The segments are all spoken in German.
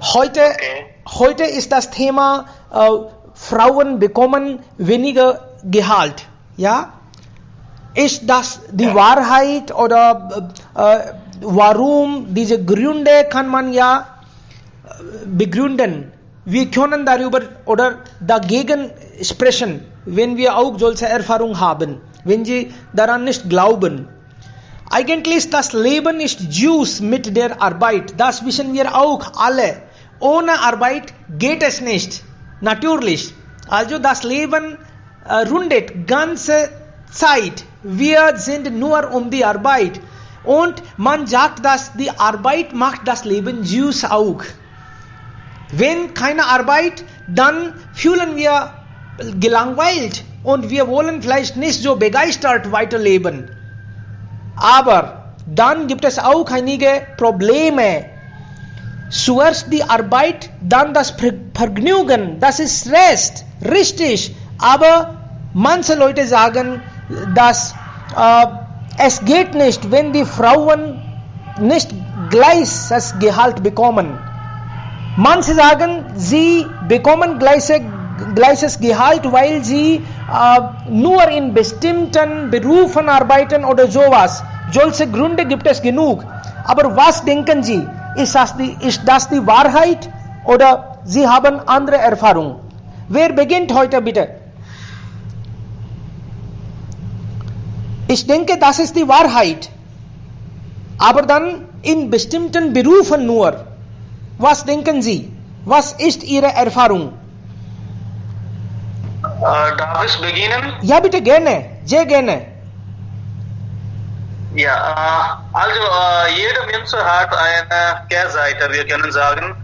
Heute ist das Thema Frauen bekommen weniger Gehalt. Ja? Ist das die Wahrheit oder warum? Diese Gründe kann man ja begründen. Wir können darüber oder dagegen sprechen, wenn wir auch solche Erfahrungen haben, wenn sie daran nicht glauben. Eigentlich ist das Leben nicht Juice mit der Arbeit. Das wissen wir auch alle. Ohne Arbeit geht es nicht. Natürlich. Also das Leben rundet ganze Zeit. Wir sind nur um die Arbeit. Und man sagt, dass die Arbeit macht das Leben Juice auch. Wenn keine Arbeit, dann fühlen wir gelangweilt und wir wollen vielleicht nicht so begeistert weiterleben. Aber dann gibt es auch einige Probleme. Zuerst die Arbeit, dann das Vergnügen, das ist Rest, richtig. Aber manche Leute sagen, dass es geht nicht, wenn die Frauen nicht gleiches Gehalt bekommen. Manche sagen, sie bekommen gleiches Gehalt, weil sie nur in bestimmten Berufen arbeiten oder sowas. Solche Gründe gibt es genug. Aber was denken Sie? Ist das die Wahrheit oder Sie haben andere Erfahrungen? Wer beginnt heute bitte? Ich denke, das ist die Wahrheit. Aber dann in bestimmten Berufen nur. Was denken Sie? Was ist Ihre Erfahrung? Darf ich beginnen? Ja, bitte gerne. Sehr gerne. Ja, also jeder Mensch hat eine Kehrseite, wir können sagen.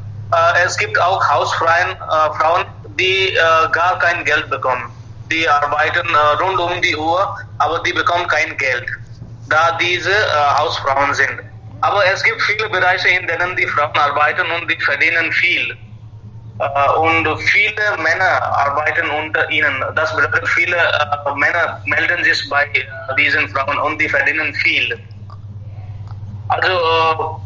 Es gibt auch Hausfrauen, die gar kein Geld bekommen. Die arbeiten rund um die Uhr, aber die bekommen kein Geld, da diese Hausfrauen sind. Aber es gibt viele Bereiche, in denen die Frauen arbeiten und die verdienen viel. Und viele Männer arbeiten unter ihnen. Das bedeutet, viele Männer melden sich bei diesen Frauen und die verdienen viel. Also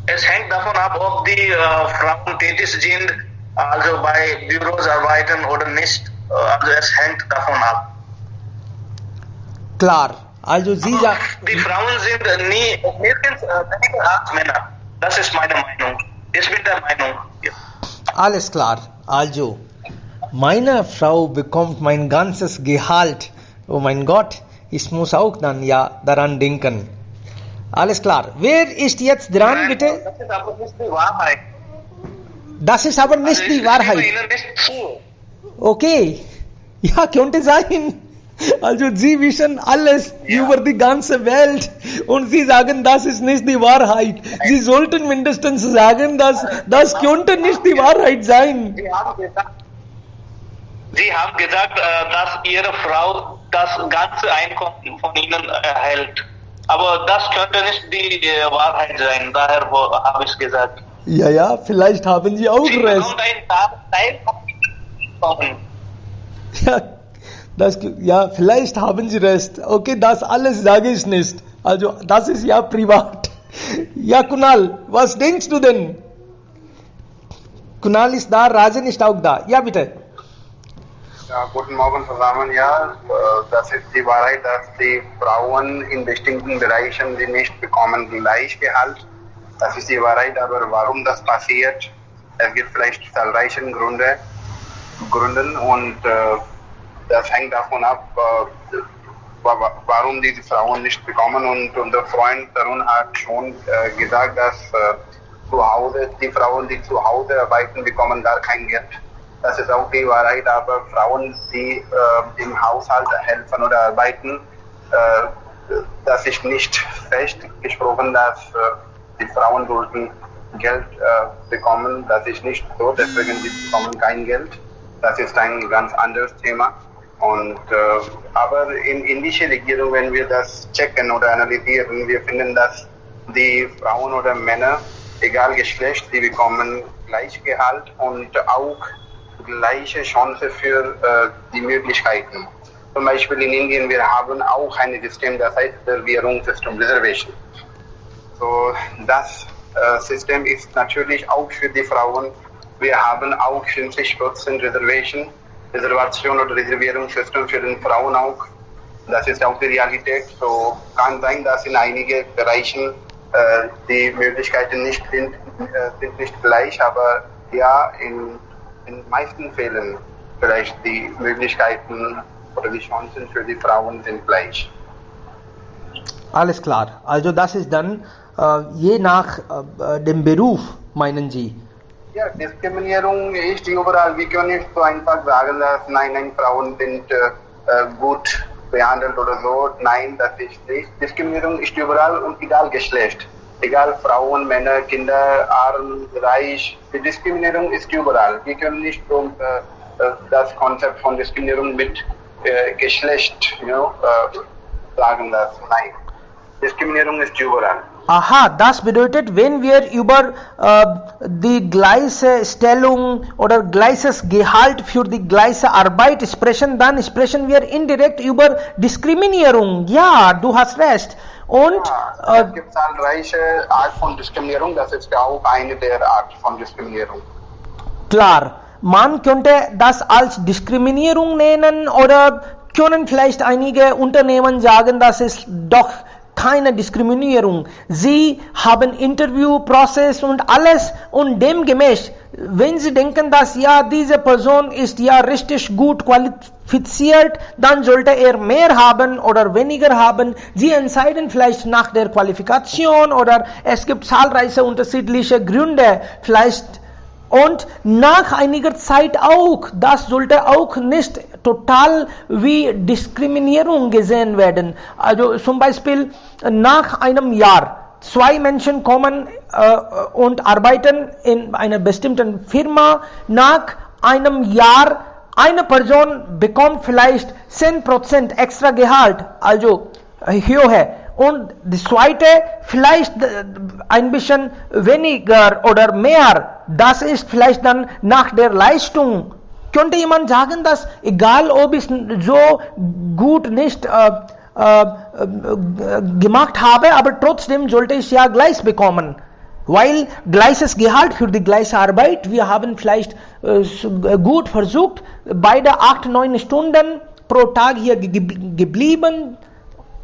es hängt davon ab, ob die Frauen tätig sind, also bei Büros arbeiten oder nicht. Also es hängt davon ab. Klar. Also Sie sagen, die Frauen sind nirgends weniger als Männer. Das ist meine Meinung. Ich bin der Meinung. Ja. Alles klar. Also, meine Frau bekommt mein ganzes Gehalt. Oh mein Gott, ich muss auch dann ja daran denken. Alles klar. Wer ist jetzt dran, bitte? Das ist aber nicht die Wahrheit. Das ist aber nicht die Wahrheit. Ihnen nicht zu. Okay. Ja, könnte sein. Also Sie wissen alles über die ganze Welt und Sie sagen, das ist nicht die Wahrheit. Sie sollten mindestens sagen, dass das könnte nicht die Wahrheit sein. Sie haben gesagt, dass Ihre Frau das ganze Einkommen von Ihnen erhält. Aber das könnte nicht die Wahrheit sein, daher habe ich gesagt. Ja, vielleicht haben Sie auch Sie recht. bekommt einen Teil von Ihnen. Ja, vielleicht haben Sie recht. Okay, das alles sage ich nicht. Also, das ist ja privat. Ja, Kunal, was denkst du denn? Kunal ist da, Rajan ist auch da. Ja, bitte. Ja, guten Morgen zusammen. Ja, das ist die Wahrheit, dass die Frauen in bestimmten Bereichen die nicht bekommen Gleichgehalt. Das ist die Wahrheit, aber warum das passiert, es gibt vielleicht zahlreiche Gründe und das hängt davon ab, warum diese Frauen nicht bekommen. Und unser Freund Tarun hat schon gesagt, dass zu Hause, die Frauen, die zu Hause arbeiten, bekommen gar kein Geld. Das ist auch die Wahrheit, aber Frauen, die im Haushalt helfen oder arbeiten, das ist nicht fest gesprochen, dass die Frauen sollten Geld bekommen. Das ist nicht so, deswegen sie bekommen kein Geld. Das ist ein ganz anderes Thema. Und aber in indische Regierung, wenn wir das checken oder analysieren, wir finden, dass die Frauen oder Männer, egal Geschlecht, die bekommen Gleichgehalt und auch gleiche Chance für die Möglichkeiten. Zum Beispiel in Indien, wir haben auch ein System, das heißt Reservierungssystem, Reservation. So, das System ist natürlich auch für die Frauen. Wir haben auch 50% Reservation oder Reservierungssystem für die Frauen auch. Das ist auch die Realität. So kann sein, dass in einigen Bereichen die Möglichkeiten sind nicht gleich, aber ja, in meisten Fällen vielleicht die Möglichkeiten oder die Chancen für die Frauen sind gleich. Alles klar. Also das ist dann je nach dem Beruf, meinen Sie? Ja, Diskriminierung ist überall. Wir können nicht so einfach sagen, dass nein, Frauen sind gut behandelt oder so. Nein, das ist nicht. Diskriminierung ist überall und egal Geschlecht. Egal Frauen, Männer, Kinder, arm, reich. Die Diskriminierung ist überall. Wir können nicht so das Konzept von Diskriminierung mit Geschlecht sagen, dass nein. Diskriminierung ist überall. Aha, das bedeutet, wenn wir über die gleiche Stellung oder gleiches Gehalt für die gleiche Arbeit sprechen, dann sprechen wir indirekt über Diskriminierung. Ja, du hast recht. Und es gibt zahlreiche Arten von Diskriminierung, das ist auch eine der Arten von Diskriminierung. Klar, man könnte das als Diskriminierung nennen oder können vielleicht einige Unternehmen sagen, das ist doch keine Diskriminierung. Sie haben Interviewprozess und alles und demgemäß, wenn Sie denken, dass ja, diese Person ist ja richtig gut qualifiziert, dann sollte er mehr haben oder weniger haben. Sie entscheiden vielleicht nach der Qualifikation oder es gibt zahlreiche unterschiedliche Gründe, vielleicht. Und nach einiger Zeit auch, das sollte auch nicht total wie Diskriminierung gesehen werden. Also zum Beispiel nach einem Jahr, 2 Menschen kommen und arbeiten in einer bestimmten Firma. Nach einem Jahr, eine Person bekommt vielleicht 10% extra Gehalt, also höher. Und die zweite vielleicht ein bisschen weniger oder mehr. Das ist vielleicht dann nach der Leistung. Könnte jemand sagen, dass egal ob ich so gut nicht gemacht habe, aber trotzdem sollte ich ja gleich bekommen. Weil gleiches Gehalt für die gleiche Arbeit, wir haben vielleicht gut versucht, beide 8-9 Stunden pro Tag hier geblieben.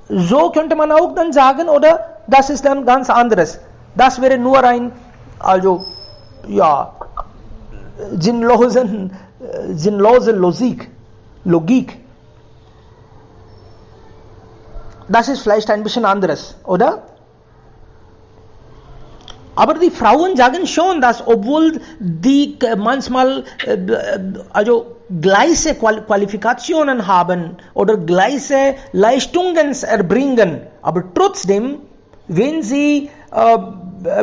So könnte man auch dann sagen, oder das ist dann ganz anderes. Das wäre nur ein, also ja, sinnlose Logik. Das ist vielleicht ein bisschen anderes, oder? Aber die Frauen sagen schon, dass obwohl die manchmal also gleiche Qualifikationen haben oder gleiche Leistungen erbringen, aber trotzdem, wenn sie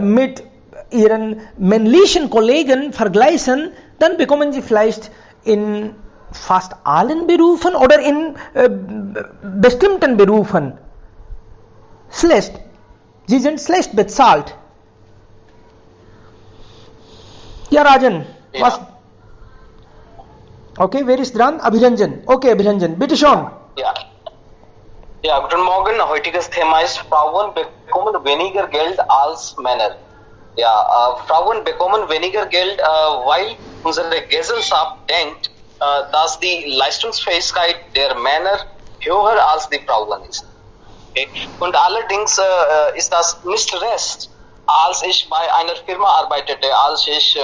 mit ihren männlichen Kollegen vergleichen, dann bekommen sie vielleicht in fast allen Berufen oder in bestimmten Berufen schlecht. Sie sind schlecht bezahlt. Ja, Rajan, ja. Was? Okay, wer ist dran? Abhiranjan. Okay, Abhiranjan, bitte schon. Ja, guten Morgen. Heutiges Thema ist, Frauen bekommen weniger Geld als Männer. Ja, Frauen bekommen weniger Geld, weil unsere Gesellschaft denkt, dass die Leistungsfähigkeit der Männer höher als die Frauen ist. Okay? Und allerdings ist das nicht recht. Als ich bei einer Firma arbeitete, als ich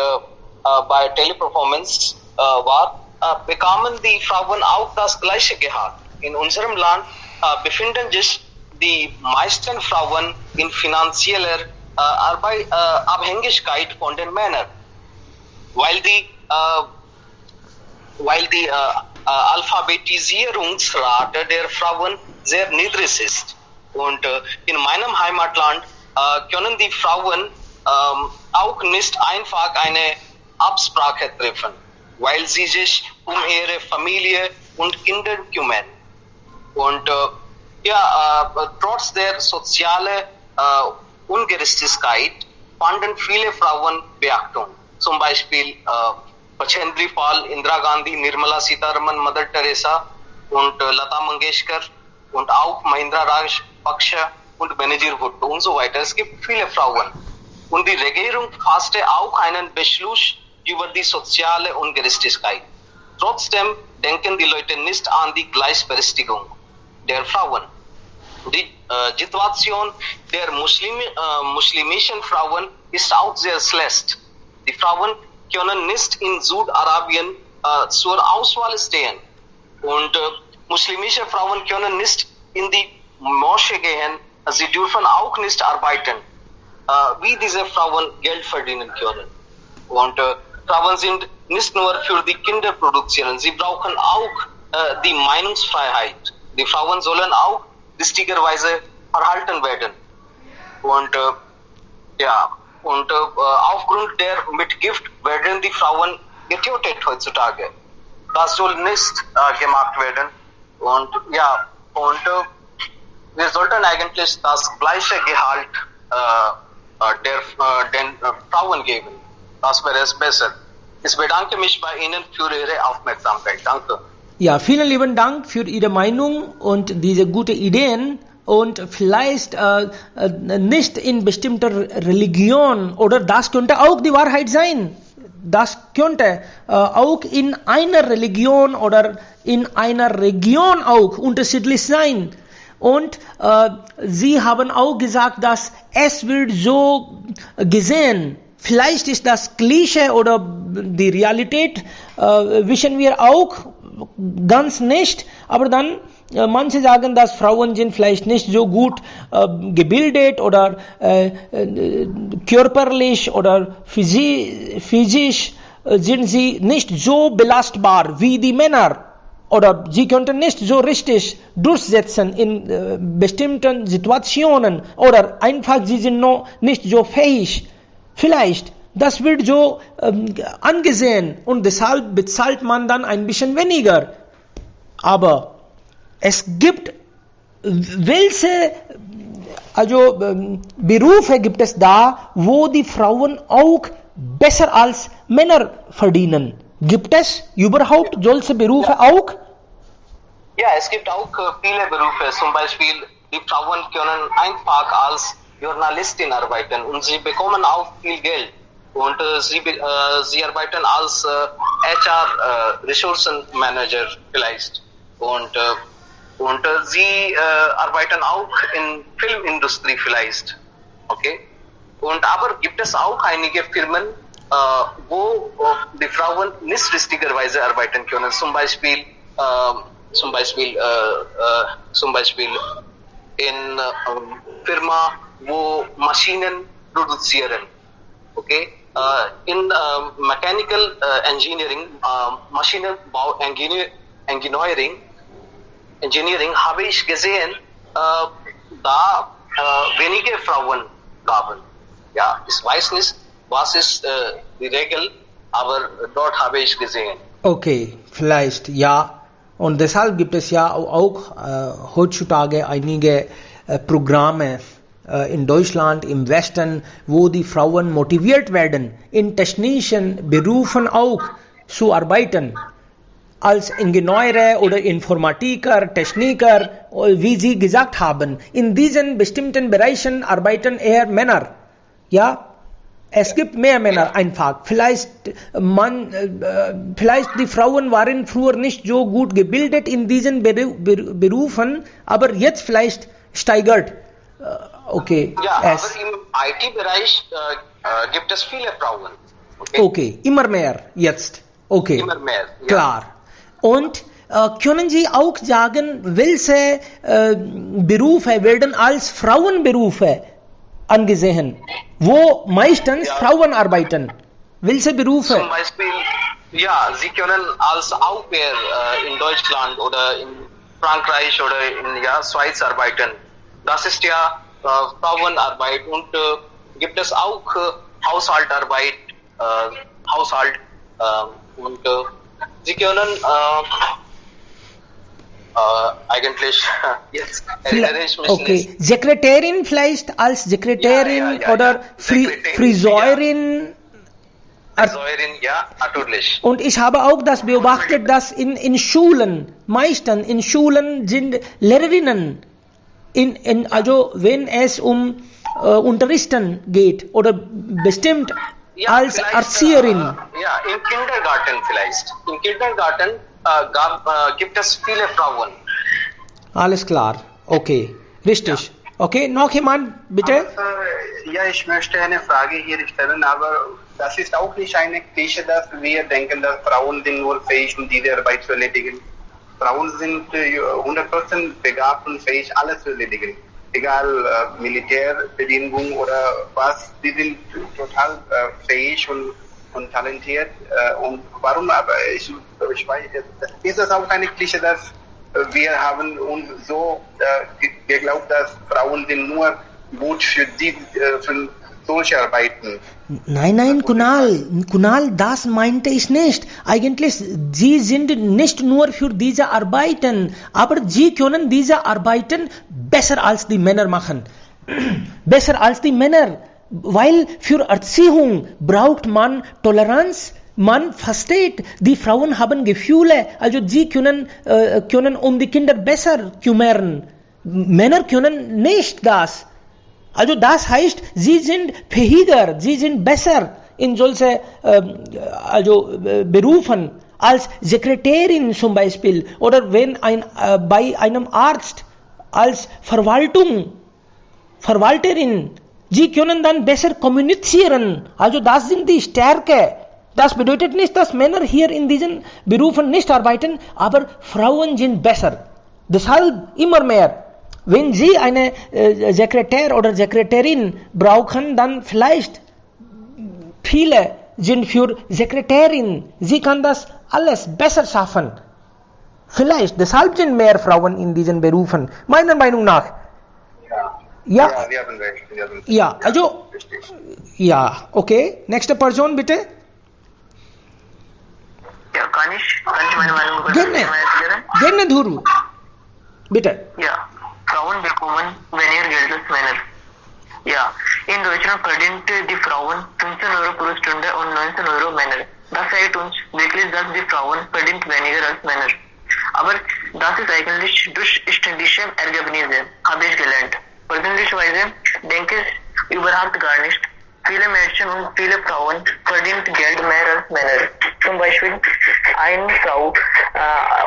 bei Teleperformance war, bekamen die Frauen auch das gleiche Gehalt. In unserem Land befinden sich die meisten Frauen in finanzieller Abhängigkeit von den Männern, weil die Alphabetisierungsrate der Frauen sehr niedrig ist. Und in meinem Heimatland können die Frauen auch nicht einfach eine Absprache treffen, weil sie sich um ihre Familie und Kinder kümmern. Und trotz der sozialen Ungerechtigkeit fanden viele Frauen Beachtung. Zum Beispiel Bachendri Pal, Indira Gandhi, Nirmala Sitaraman, Mother Teresa und Lata Mangeshkar und auch Mahindra Rajapaksa und Benazir Bhutto und so weiter. Es gibt viele Frauen. Und die Regierung fasste auch einen Beschluss über die soziale Ungerechtigkeit. Trotzdem denken die Leute nicht an die Gleichberechtigung der Frauen. Die Situation der muslimischen Frauen ist auch sehr schlecht. Die Frauen können nicht in Südarabien zur Auswahl stehen. Und muslimische Frauen können nicht in die Moschee gehen. Sie dürfen auch nicht arbeiten. Wie diese Frauen Geld verdienen können. Und Frauen sind nicht nur für die Kinder produzieren, sie brauchen auch die Meinungsfreiheit. Die Frauen sollen auch richtigerweise verhalten werden. Und aufgrund der Mitgift werden die Frauen getötet heutzutage. Das soll nicht gemacht werden. Und wir sollten eigentlich das gleiche Gehalt den Frauen geben. Das wäre es besser. Ich bedanke mich bei Ihnen für Ihre Aufmerksamkeit. Danke. Ja, vielen lieben Dank für Ihre Meinung und diese guten Ideen. Und vielleicht nicht in bestimmter Religion, oder das könnte auch die Wahrheit sein. Das könnte auch in einer Religion oder in einer Region auch unterschiedlich sein. Und Sie haben auch gesagt, dass es wird so gesehen. Vielleicht ist das Klischee oder die Realität, wissen wir auch ganz nicht. Aber dann, manche sagen, dass Frauen sind vielleicht nicht so gut gebildet oder körperlich oder physisch sind sie nicht so belastbar wie die Männer. Oder sie könnten nicht so richtig durchsetzen in bestimmten Situationen. Oder einfach, sie sind noch nicht so fähig. Vielleicht, das wird so angesehen und deshalb bezahlt man dann ein bisschen weniger. Aber es gibt welche Berufe gibt es da, wo die Frauen auch besser als Männer verdienen. Gibt es überhaupt solche Berufe auch? Ja, es gibt auch viele Berufe. Zum Beispiel, die Frauen können einfach als Journalistin arbeiten und sie bekommen auch viel Geld. Und sie arbeiten als HR Ressourcenmanager vielleicht. Und sie arbeiten auch in Filmindustrie vielleicht. Okay? Aber gibt es auch einige Firmen, wo die Frauen nicht richtigerweise arbeiten können. Zum Beispiel in Firma, wo Maschinen produzieren. Okay? In Mechanical Engineering, Maschinenbau Engineering habe ich gesehen, da wenige Frauen gaben. Ja, ich weiß nicht, was ist die Regel, aber dort habe ich gesehen. Okay, vielleicht ja. Und deshalb gibt es ja auch heutzutage einige Programme in Deutschland, im Westen, wo die Frauen motiviert werden, in technischen Berufen auch zu arbeiten. Als Ingenieure oder Informatiker, Techniker, wie Sie gesagt haben. In diesen bestimmten Bereichen arbeiten eher Männer. Ja, es gibt mehr Männer einfach. Vielleicht die Frauen waren früher nicht so gut gebildet in diesen Berufen, aber jetzt vielleicht steigert. Okay. Ja, aber im IT-Bereich gibt es viele Frauen. Okay, immer mehr jetzt. Okay. Immer mehr. Ja. Klar. Und können Sie auch sagen, welche Berufe werden als Frauenberufe angesehen, wo meistens Frauen arbeiten? Welche Berufe? Zum Beispiel, ja, Sie können als Au-pair in Deutschland oder in Frankreich oder in Schweiz arbeiten. Das ist ja Frauenarbeit und gibt es auch Haushaltarbeit, und Sie können eigentlich jetzt erinnere ich mich nicht. Sekretärin vielleicht als Sekretärin oder Friseurin. Friseurin, ja, natürlich. Und ich habe auch das beobachtet, dass in Schulen, meistens in Schulen sind Lehrerinnen. Also wenn es um unterrichten geht oder bestimmt als Erzieherin. In Kindergarten vielleicht. In Kindergarten gibt es viele Frauen. Alles klar, okay, richtig. Ja. Okay, noch jemand, bitte? Aber, ja, ich möchte eine Frage hier stellen, aber das ist auch nicht eine Klischee, dass wir denken, dass Frauen sind nur fähig, diese Arbeit zu erledigen. Frauen sind 100% begabt und fähig, alles zu erledigen. Egal Militärbedienung oder was, die sind total fähig und talentiert. Und warum aber, ich weiß, ist das auch eine Klischee, dass wir haben uns so geglaubt, dass Frauen sind nur gut für solche Arbeiten. Nein, Kunal, das meinte ich nicht. Eigentlich, sie sind nicht nur für diese Arbeiten, aber sie können diese Arbeiten besser als die Männer machen. Besser als die Männer, weil für Erziehung braucht man Toleranz. Man versteht, die Frauen haben Gefühle, also sie können um die Kinder besser kümmern. Männer können nicht das. Also das heißt, sie sind fähiger, sie sind besser in solche Berufen als Sekretärin zum Beispiel oder wenn bei einem Arzt als Verwalterin. Sie können dann besser kommunizieren. Also das sind die Stärke. Das bedeutet nicht, dass Männer hier in diesen Berufen nicht arbeiten, aber Frauen sind besser. Deshalb immer mehr. Wenn Sie eine Sekretär oder Sekretärin brauchen, dann vielleicht viele sind für Sekretärin. Sie kann das alles besser schaffen. Vielleicht, deshalb sind mehr Frauen in diesen Berufen. Meiner Meinung nach. Ja, wir haben recht. Ja, also, ja, okay. Nächste Person bitte. Ja, kann ich meine Meinung Gerne, Dhuru. Bitte. Ja, Frauen bekommen weniger Geld als Männer. Ja, in Deutschland verdient die Frauen 15 Euro pro Stunde und 19 Euro Männer. Das zeigt uns wirklich, dass die Frauen verdient weniger als Männer. Aber das ist eigentlich durch ständische Ergebnisse, habe ich gelernt. Persönlicherweise denke ich überhaupt gar nicht. Viele Mädchen und viele Frauen verdienen Geld mehr als Männer. Zum Beispiel eine Frau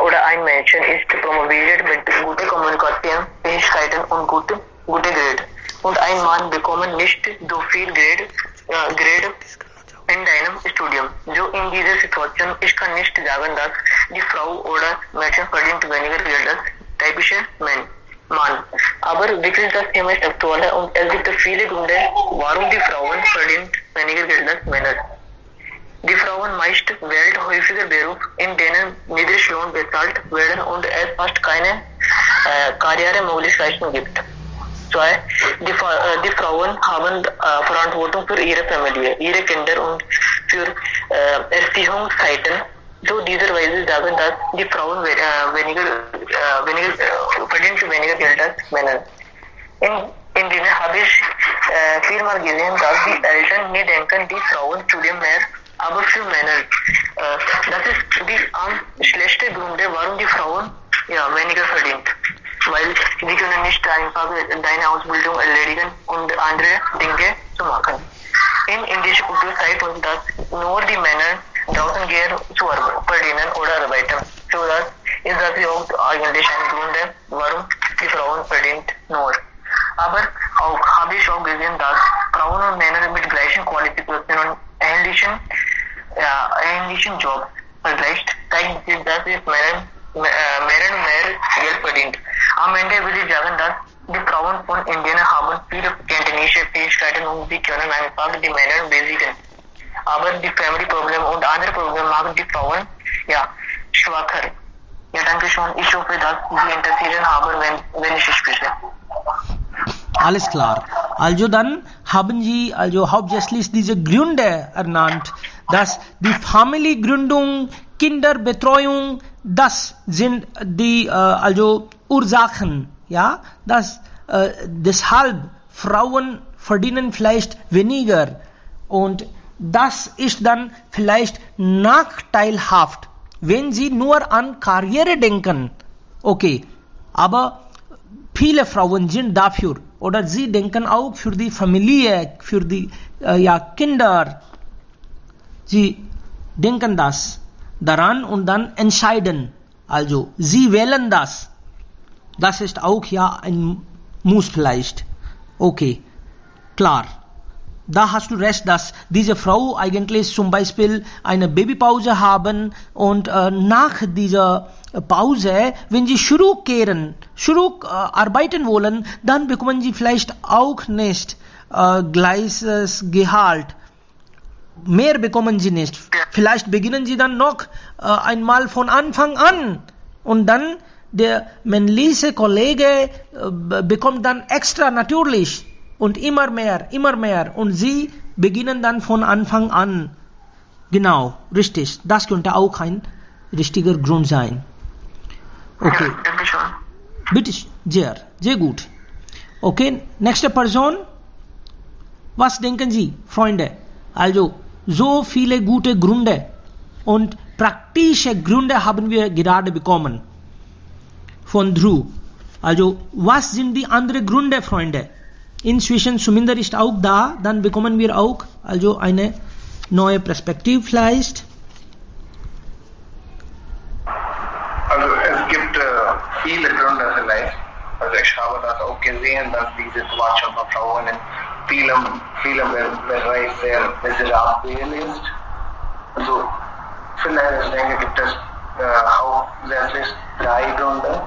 oder ein Mädchen ist promoviert mit guten Kommunikationsfähigkeiten und gute Grade. Und ein Mann bekommt nicht so viel Grade in deinem Studium. So in dieser Situation, ich kann nicht sagen, dass die Frau oder Mädchen verdient weniger Geld als typische Mann. Aber wirklich das Thema ist aktuell und es gibt viele Gründe, warum die Frauen verdient weniger Geld als Männer. Die Frauen meist wählen häufiger Berufe, in denen Niedriglohn bezahlt werden und es fast keine Karrieremöglichkeiten gibt. 2. Die Frauen haben Verantwortung für ihre Familie, ihre Kinder und für Erziehungszeiten. So dieser Weise sagen, dass die Frauen verdient weniger Geld als Männer. In denen habe ich vielmal gesehen, dass die Eltern nicht denken, die Frauen studieren mehr, aber für Männer. Das ist die schlechte Gründe, warum die Frauen weniger verdient. Weil sie können nicht einfach deine Ausbildung erledigen und andere Dinge zu machen. In indischer Kultur zeigt uns, dass nur die Männer draußen gehen zu verdienen oder arbeiten. So das ist das auch eigentlich ein Grund, warum die Frauen verdient nur. Aber auch habe ich auch gesehen, dass Frauen und Männer mit gleichen Qualifikationen und ähnlichen Job vergleicht, zeigt sich, dass es Männer mehr Geld verdient. Am Ende will ich sagen, dass die Frauen von Indien haben viele Kenntnisse, Fähigkeiten und sie können einfach die Männer besiegen. Aber die Family-Probleme und andere Probleme machen die Frauen schwacher. Ja, danke schön. Ich hoffe, dass Sie interessieren haben, wenn ich spreche. Alles klar. Also dann haben Sie hauptsächlich diese Gründe ernannt, dass die Familiengründung, Kinderbetreuung, das sind die Ursachen, ja, dass deshalb Frauen verdienen vielleicht weniger und das ist dann vielleicht nachteilhaft, wenn sie nur an Karriere denken. Okay, aber viele Frauen sind dafür, oder sie denken auch für die Familie, für die Kinder. Sie denken das daran und dann entscheiden. Also, sie wählen das. Das ist auch ja ein Muss vielleicht. Okay, klar. Da hast du recht, dass diese Frau eigentlich zum Beispiel eine Babypause haben und nach dieser Pause, wenn sie zurückkehren, arbeiten wollen, dann bekommen sie vielleicht auch nicht gleiches Gehalt. Mehr bekommen sie nicht. Vielleicht beginnen sie dann noch einmal von Anfang an und dann der männliche Kollege bekommt dann extra natürlich und immer mehr und sie beginnen dann von Anfang an. Genau, richtig. Das könnte auch ein richtiger Grund sein. Okay. Ja, danke schon. Bitte, sehr gut. Okay, nächste Person. Was denken Sie, Freunde? Also, so viele gute Gründe und praktische Gründe haben wir gerade bekommen von Drew. Also, was sind die anderen Gründe, Freunde? Inzwischen Suminder ist auch da, dann bekommen wir auch also eine neue Perspektive vielleicht. Also es gibt viele Gründe vielleicht. Also ich habe das auch gesehen, dass die Situation von Frauen in vielen Bereichen sehr miserabel ist. Also vielleicht, ich denke, gibt es hauptsächlich 3 Gründe.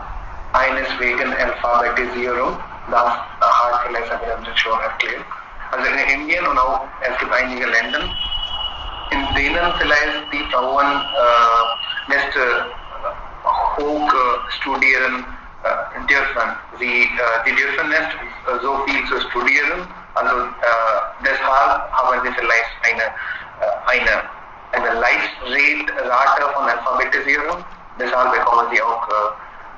Eines wegen Alphabetisierung, das hat vielleicht schon erklärt. Also in Indien und auch es gibt einige Länder, in denen vielleicht die Frauen nicht hoch studieren dürfen. Sie dürfen nicht so viel zu studieren, also deshalb haben sie vielleicht eine Rate von Alphabetisierung, deshalb bekommen sie auch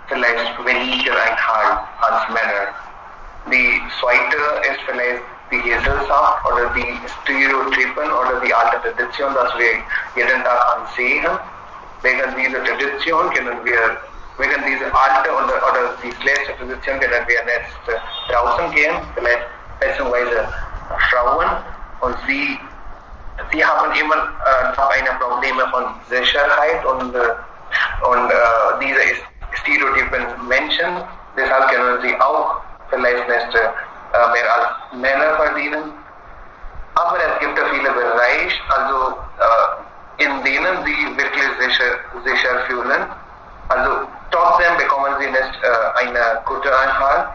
vielleicht weniger Einhalt als Männer. Die zweite ist vielleicht die Gesellschaft oder die Stereotypen oder die alte Tradition, dass wir jeden Tag ansehen. Wegen dieser Tradition können wir, wegen dieser alte oder die schlechte Tradition können wir nicht draußen gehen, vielleicht beziehungsweise Frauen, und sie haben immer noch eine Probleme von Sicherheit und diese Stereotypen Menschen, deshalb können sie auch vielleicht nicht mehr als Männer verdienen. Aber es gibt viele Bereiche, also in denen sie wirklich sicher fühlen. Also trotzdem bekommen sie nicht eine gute Einhalt.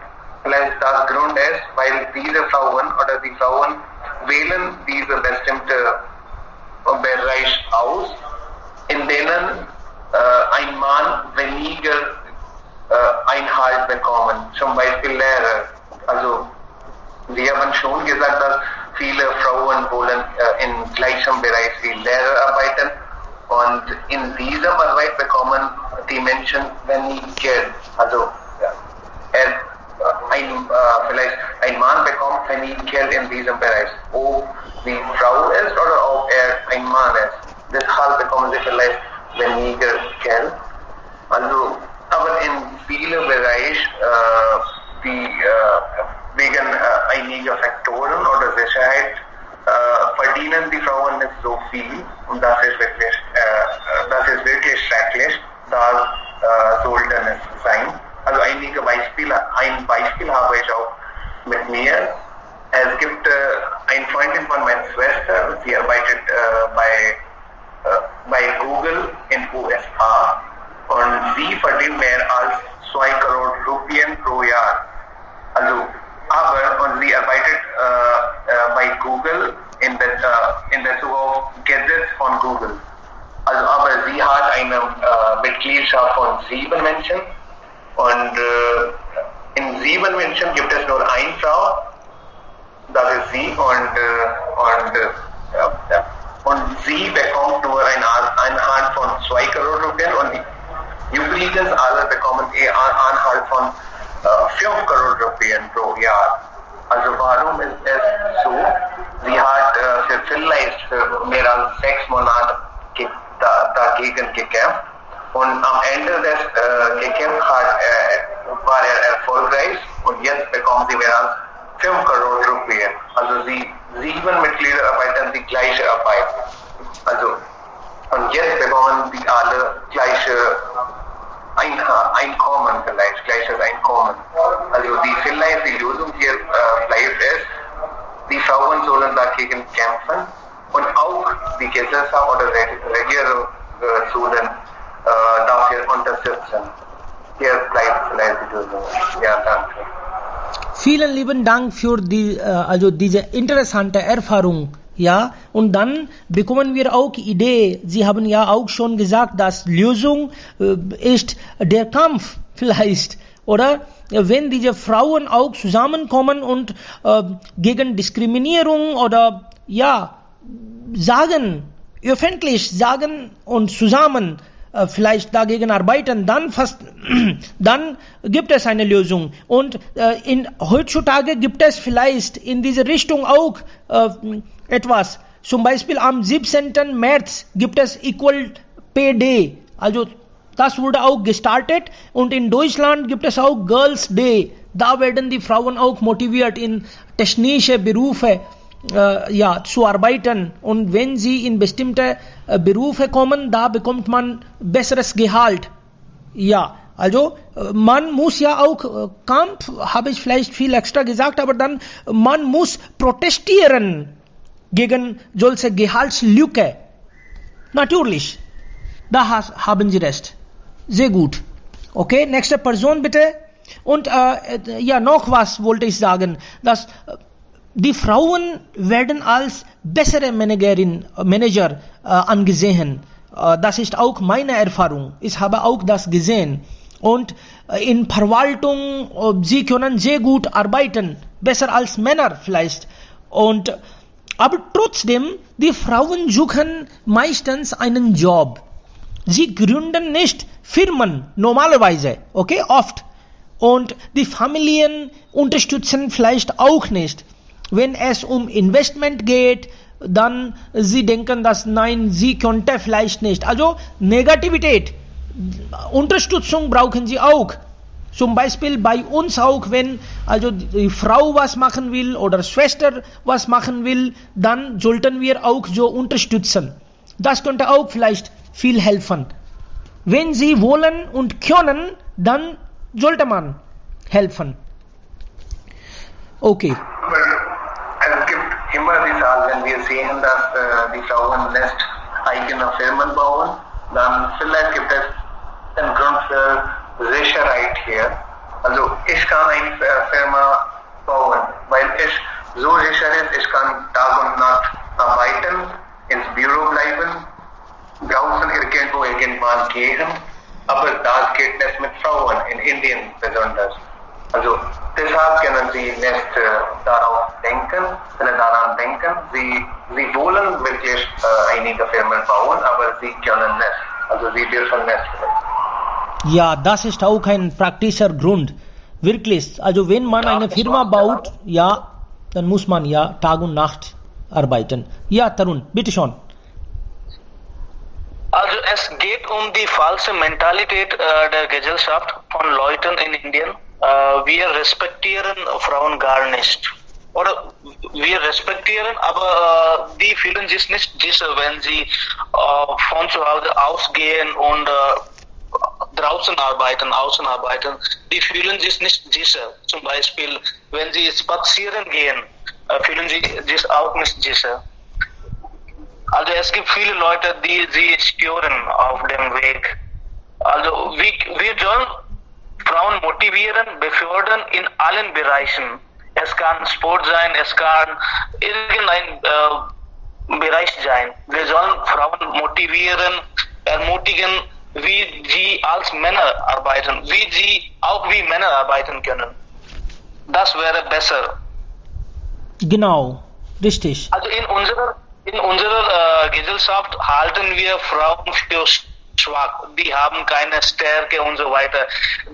Vielleicht das Grund ist, weil diese Frauen oder die Frauen wählen diese bestimmte Bereich aus, in denen ein Mann weniger Einhalt bekommen, zum Beispiel Lehrer. Also wir haben schon gesagt, dass viele Frauen wollen im gleichen Bereich wie Lehrer arbeiten, und in diesem Arbeit bekommen die Menschen wenig Geld. Also vielleicht ein Mann bekommt wenig Geld in diesem Bereich, ob die Frau ist oder ob er ein Mann ist. Deshalb bekommen sie vielleicht weniger Geld. Also, aber in vielen Bereichen, wegen einiger Faktoren oder Sicherheit, verdienen die Frauen nicht so viel, und das ist wirklich schrecklich. Das sollte nicht sein. Also einige Beispiele, ein Beispiel habe ich auch mit mir. Es gibt eine Freundin von meiner Schwester, sie arbeitet bei Google in USA, und sie verdient mehr als 2 Crore Rupien pro Jahr. Also, und sie arbeitet bei Google in Bezug auf Gadgets von Google. Also, aber sie hat eine Mitgliedschaft von 7 Menschen, und in 7 Menschen gibt es nur eine Frau, das ist sie, und sie bekommt nur eine Anhalt von 2 Crore Rupien, und die übrigens alle bekommen Anhalt von 5 Crore Rupien pro Jahr. Also warum ist es so? Sie hat vielleicht für mehr als 6 Monate dagegen gekämpft, und am Ende des gekämpft hat war erfolgreich und jetzt bekommen sie mehr als 5 Crore Rupien. Also sie 7 Mitglieder arbeiten die gleiche Arbeit. Also und jetzt bekommen die alle gleiche Einkommen vielleicht, gleiches Einkommen. Also vielleicht die Lösung hier bleibt es, die Frauen sollen dagegen kämpfen und auch die Gesellschaft oder Regierung sollen dafür unterstützen. Hier bleibt vielleicht die Lösung. Ja, danke. Vielen lieben Dank für diese interessante Erfahrung. Ja, und dann bekommen wir auch Idee. Sie haben ja auch schon gesagt, dass Lösung ist der Kampf vielleicht, oder? Wenn diese Frauen auch zusammenkommen und gegen Diskriminierung oder ja sagen, öffentlich sagen und zusammen vielleicht dagegen arbeiten, dann gibt es eine Lösung. Und heutzutage gibt es vielleicht in diese Richtung auch etwas. Zum Beispiel am 17. März gibt es Equal Pay Day. Also das wurde auch gestartet und in Deutschland gibt es auch Girls Day. Da werden die Frauen auch motiviert, in technische Berufe zu arbeiten, und wenn sie in bestimmte Berufe kommen, da bekommt man besseres Gehalt. Ja, also man muss ja auch Kampf, habe ich vielleicht viel extra gesagt, aber dann man muss protestieren gegen solche Gehaltslücke. Natürlich, da haben Sie recht. Sehr gut. Okay, nächste Person bitte. Und noch was wollte ich sagen, dass die Frauen werden als bessere Manager angesehen. Das ist auch meine Erfahrung. Ich habe auch das gesehen. Und in Verwaltung, sie können sehr gut arbeiten, besser als Männer vielleicht. Aber trotzdem, die Frauen suchen meistens einen Job. Sie gründen nicht Firmen, normalerweise, okay, oft. Und die Familien unterstützen vielleicht auch nicht. Wenn es um Investment geht, dann sie denken, dass nein, sie könnte vielleicht nicht. Also Negativität, Unterstützung brauchen sie auch. Zum Beispiel bei uns auch, wenn also die Frau was machen will oder Schwester was machen will, dann sollten wir auch so unterstützen. Das könnte auch vielleicht viel helfen. Wenn sie wollen und können, dann sollte man helfen. Okay. Es gibt immer die Sache, wenn wir sehen, dass die Frauen nicht eigene Firmen bauen, dann vielleicht gibt es einen Grund für Sicherheit hier. Also ich kann eine Firma bauen, weil ich so sicher ist, ich kann Tag und Nacht arbeiten, ins Büro bleiben, draußen irgendwann gehen, aber das geht nicht mit Frauen, in Indien besonders. Also deshalb können sie nicht daran denken, sie wollen wirklich einige Firmen bauen, aber sie können nicht. Also sie dürfen nicht. Ja, das ist auch ein praktischer Grund. Wirklich. Also wenn man eine Firma baut, ja, dann muss man ja Tag und Nacht arbeiten. Ja, Tarun, bitte schon. Also es geht um die falsche Mentalität der Gesellschaft von Leuten in Indien. Wir respektieren Frauen gar nicht. Oder wir respektieren, aber die fühlen sich nicht sicher, wenn sie von zu Hause ausgehen und draußen arbeiten, außen arbeiten. Die fühlen sich nicht sicher. Zum Beispiel, wenn sie spazieren gehen, fühlen sie sich auch nicht sicher. Also es gibt viele Leute, die sie stören auf dem Weg. Also wir sollen Frauen motivieren, befördern in allen Bereichen. Es kann Sport sein, es kann irgendein Bereich sein. Wir sollen Frauen motivieren, ermutigen, wie sie als Männer arbeiten, wie sie auch wie Männer arbeiten können. Das wäre besser. Genau, richtig. Also in unserer Gesellschaft halten wir Frauen für schwach. Die haben keine Stärke und so weiter.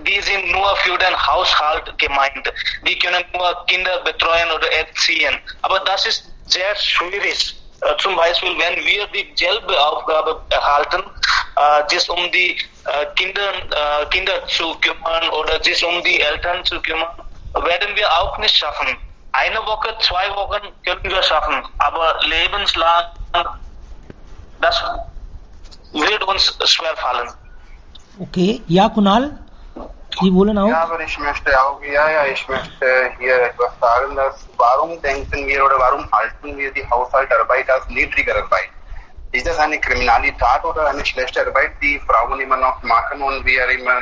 Die sind nur für den Haushalt gemeint. Die können nur Kinder betreuen oder erziehen. Aber das ist sehr schwierig. Zum Beispiel, wenn wir dieselbe Aufgabe erhalten, sich die Kinder zu kümmern oder sich die Eltern zu kümmern, werden wir auch nicht schaffen. Eine Woche, 2 Wochen können wir schaffen, aber lebenslang, das wird uns schwer fallen. Okay, ja, Kunal, Sie wollen auch? Ja, aber ich möchte hier etwas sagen, dass warum denken wir oder warum halten wir die Haushaltsarbeit als niedrige Arbeit? Ist das eine Kriminalität oder eine schlechte Arbeit, die Frauen immer noch machen und wir immer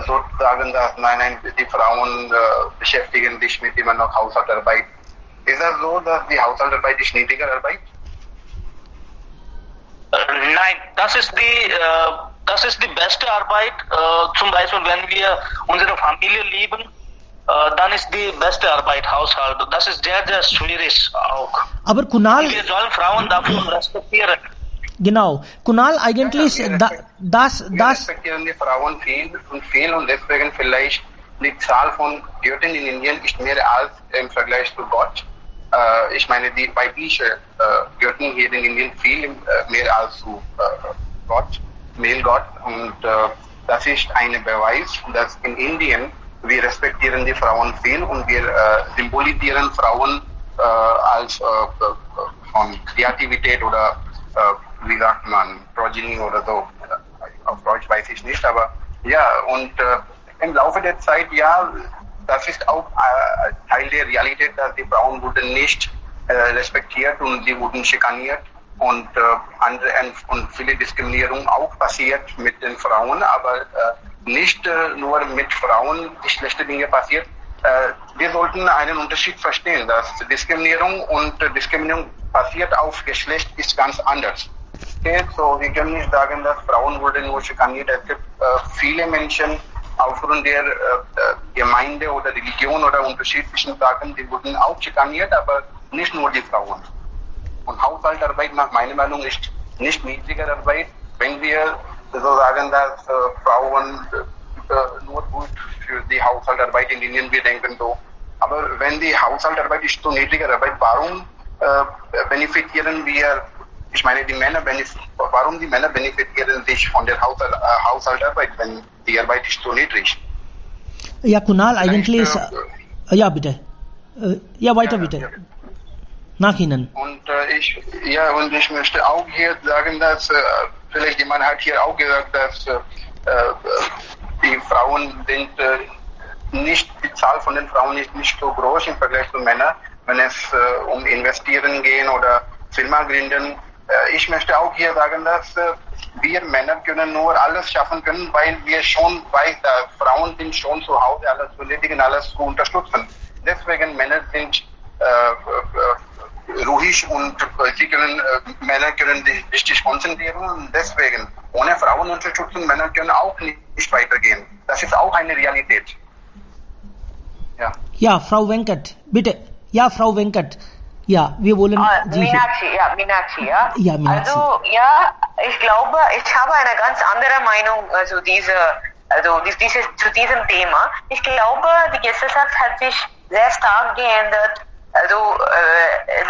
so sagen, dass nein, die Frauen beschäftigen sich mit immer noch Haushaltsarbeit? Ist das so, dass die Haushaltsarbeit ist niedrige Arbeit? Nein, das ist die beste Arbeit. Zum Beispiel, wenn wir unsere Familie lieben, dann ist die beste Arbeit Haushalt. Das ist sehr, sehr schwierig auch. Aber Kunal, Wir sollen Frauen dafür respektieren. genau, Kunal, eigentlich, wir respektieren die Frauen viel und deswegen vielleicht die Zahl von Göttern in Indien ist mehr als im Vergleich zu Gott. Ich meine, die weibliche Göttin hier in Indien viel mehr als zu Gott, Mehlgott. Und das ist ein Beweis, dass in Indien wir respektieren die Frauen viel und wir symbolisieren Frauen als von Kreativität oder wie sagt man, Progeny oder so. Auf Deutsch weiß ich nicht, aber ja, und im Laufe der Zeit, ja, das ist auch Teil der Realität, dass die Frauen wurden nicht respektiert und sie wurden schikaniert und viele Diskriminierung auch passiert mit den Frauen, aber nicht nur mit Frauen die schlechte Dinge passiert. Wir sollten einen Unterschied verstehen, dass Diskriminierung passiert auf Geschlecht ist ganz anders. Okay, so wir können nicht sagen, dass Frauen wurden nur schikaniert. Es gibt viele Menschen aufgrund der Gemeinde oder Religion oder unterschiedlichen Sachen, die wurden auch schikaniert, aber nicht nur die Frauen. Und Haushaltsarbeit nach meiner Meinung ist nicht niedrige Arbeit. Wenn wir so sagen, dass Frauen nur gut für die Haushaltsarbeit in Indien, wir denken so. Aber wenn die Haushaltsarbeit ist so niedrige Arbeit, warum benefitieren wir, ich meine die Männer, warum die Männer benefitieren sich von der Haushaltsarbeit, wenn die Arbeit ist so niedrig? Ja, Kunal, eigentlich, ja bitte, ja weiter bitte, nach Ihnen. Und ich möchte auch hier sagen, dass vielleicht jemand hat hier auch gesagt, dass die Frauen sind die Zahl von den Frauen ist nicht so groß im Vergleich zu Männern, wenn es um Investieren gehen oder Firma gründen. Ich möchte auch hier sagen, dass wir Männer können nur alles schaffen können, weil wir schon Frauen sind schon zu Hause, alles zu erledigen, alles zu unterstützen. Deswegen Männer sind ruhig und Männer können sich richtig konzentrieren und deswegen ohne Frauen unterstützen, Männer können auch nicht weitergehen. Das ist auch eine Realität. Ja. Ja, Frau Venkat, bitte. Ja, Frau Venkat. Ja, wir wollen... Meenakshi, ja. Ja, Meenakshi. Also, ja, ich glaube, ich habe eine ganz andere Meinung zu diesem Thema. Ich glaube, die Gesellschaft hat sich sehr stark geändert. Also,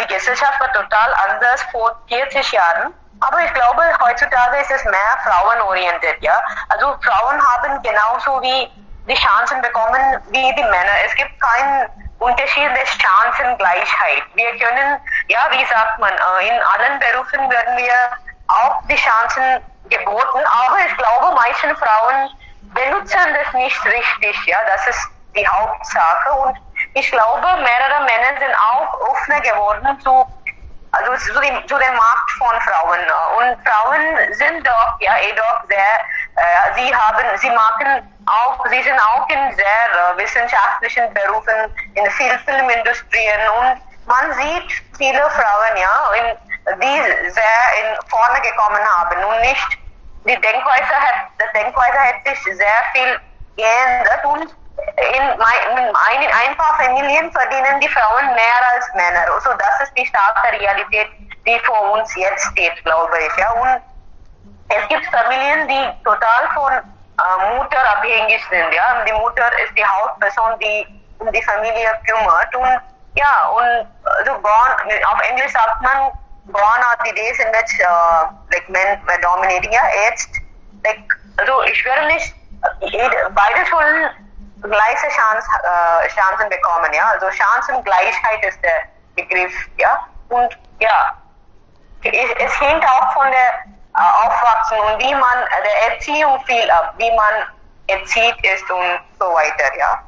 die Gesellschaft war total anders vor 40 Jahren. Aber ich glaube, heutzutage ist es mehr frauenorientiert, ja. Also, Frauen haben genauso wie die Chancen bekommen wie die Männer. Es gibt keinen Unterschied der Chancengleichheit. Wir können, ja, wie sagt man, in allen Berufen werden wir auch die Chancen geboten, aber ich glaube, manche Frauen benutzen das nicht richtig, ja, das ist die Hauptsache und ich glaube, mehrere Männer sind auch offener geworden zu dem Markt von Frauen und Frauen sind doch, ja, doch sehr, sie sind auch in sehr wissenschaftlichen Berufen, in der Filmindustrien und man sieht viele Frauen, ja, die sehr vorne gekommen haben und nicht, die Denkweise hat sich sehr viel geändert und in ein paar Familien verdienen die Frauen mehr als Männer. Also das ist die starke Realität, die vor uns jetzt steht, glaube ich. Ja. Und es gibt Familien, die total von Mutter abhängig sind. Ja. Die Mutter ist die Hauptperson, die um die Familie kümmert. Und ja, auf Englisch sagt man, gone are the days in which men were dominating. Ja. Jetzt also ich würde nicht, beide Schulen gleiche Chancen bekommen, ja, also Chancengleichheit ist der Begriff, ja, und ja, es hängt auch von der Aufwachsen und wie man der Erziehung viel ab, wie man erzieht ist und so weiter, ja.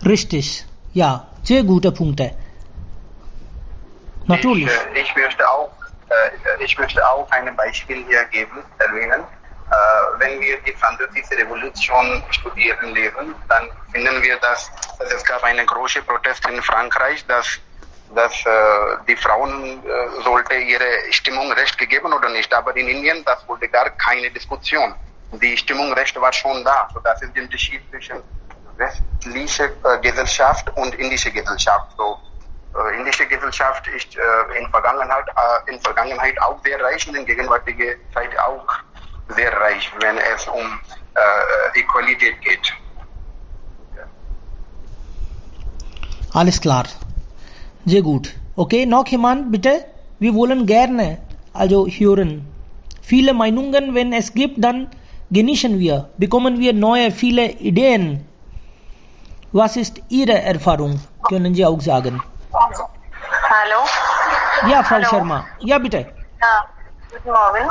Richtig, ja, sehr guter Punkt. Natürlich. Ich möchte auch ein Beispiel hier erwähnen. Wenn wir die französische Revolution studieren lesen, dann finden wir, dass es gab einen großen Protest in Frankreich, dass die Frauen sollte ihre Stimmungsrecht gegeben oder nicht. Aber in Indien, das wurde gar keine Diskussion. Die Stimmungsrecht war schon da. So, das ist der Unterschied zwischen westlicher Gesellschaft und indischer Gesellschaft. So, indische Gesellschaft ist in Vergangenheit auch sehr reich und in gegenwärtiger Zeit auch sehr reich, wenn es um Equalität geht. Alles klar. Sehr gut. Okay, noch jemand bitte? Wir wollen gerne also hören. Viele Meinungen, wenn es gibt, dann genießen wir, bekommen wir neue, viele Ideen. Was ist Ihre Erfahrung? Können Sie auch sagen? Hallo? Ja, Frau Hallo. Sharma. Ja, bitte. Ja, guten Morgen.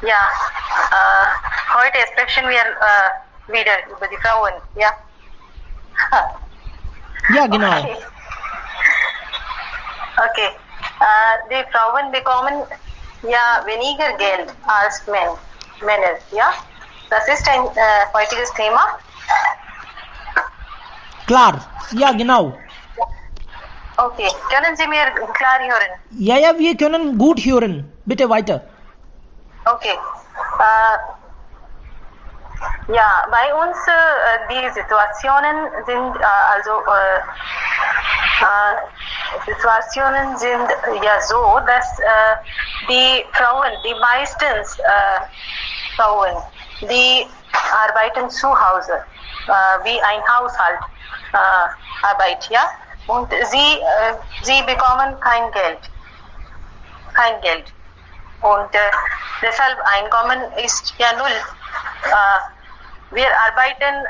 Ja, heute sprechen wir wieder über die Frauen, ja? Ja, genau. Okay. Die Frauen bekommen ja weniger Geld als Männer, ja? Das ist ein heutiges Thema. Klar. Ja, genau. Okay. Können Sie mir klar hören? Ja, wir können gut hören. Bitte weiter. Okay. Ja, bei uns die Situationen sind ja so, dass die Frauen, die meistens Frauen, die arbeiten zu Hause, wie ein Haushalt Arbeit, ja, und sie bekommen kein Geld. Und deshalb Einkommen ist ja null. Wir arbeiten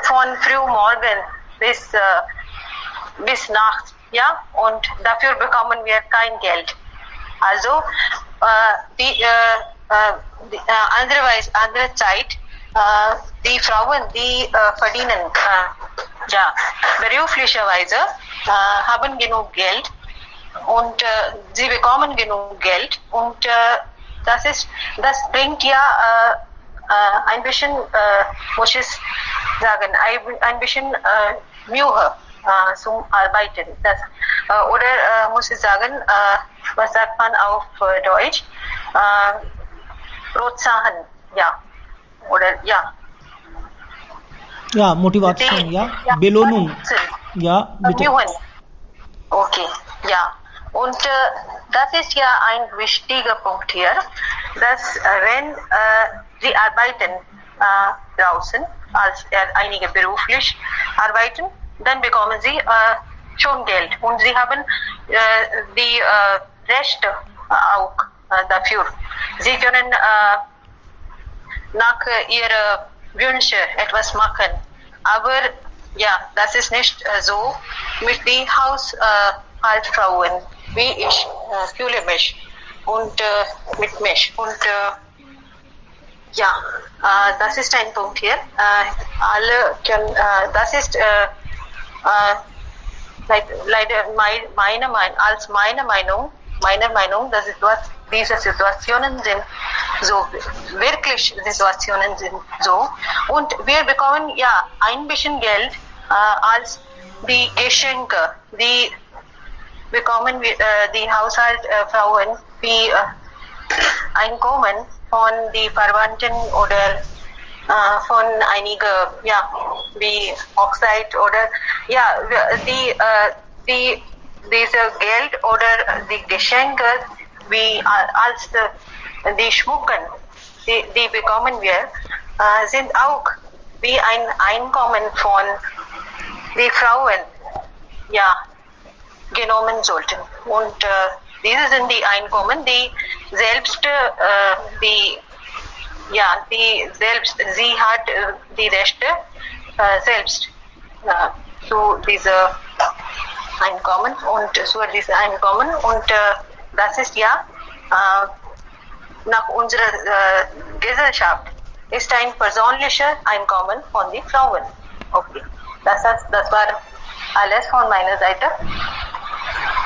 von frühmorgen bis Nacht, ja, und dafür bekommen wir kein Geld. Also andere Zeit, die Frauen, die verdienen beruflicherweise, haben genug Geld und sie bekommen genug Geld und das bringt ja ein bisschen, muss ich sagen, ein bisschen Mühe zum Arbeiten. Oder muss ich sagen, was sagt man auf Deutsch? Protsahan, ja. Oder ja. Ja, Motivation, ja. Belohnung. Ja, bitte. Okay, ja. Und das ist ja ein wichtiger Punkt hier, dass wenn sie arbeiten draußen, als einige beruflich arbeiten, dann bekommen sie schon Geld und sie haben die Rechte auch dafür. Sie können nach ihren Wünschen etwas machen, aber ja, das ist nicht so mit den Haushaltsfrauen, wie ich fühle mich und mit mich und ja, das ist ein Punkt hier. Alle können, das ist leider meine Meinung, dass diese Situationen sind so, wirklich Situationen sind so. Und wir bekommen ja ein bisschen Geld als die Geschenke, die bekommen die Haushaltsfrauen wie Einkommen von den Verwandten oder von einigen, ja, wie Hochzeit oder ja, diese Geld oder die Geschenke wie als die Schmucken, die bekommen wir, sind auch wie ein Einkommen von den Frauen, ja, genommen sollten. Und Dieses in die Einkommen, die selbst, die selbst, sie hat die Rechte selbst zu dieser Einkommen und zu diesem Einkommen und das ist nach unserer Gesellschaft ist ein persönliches Einkommen von den Frauen. Okay, das war alles von meiner Seite.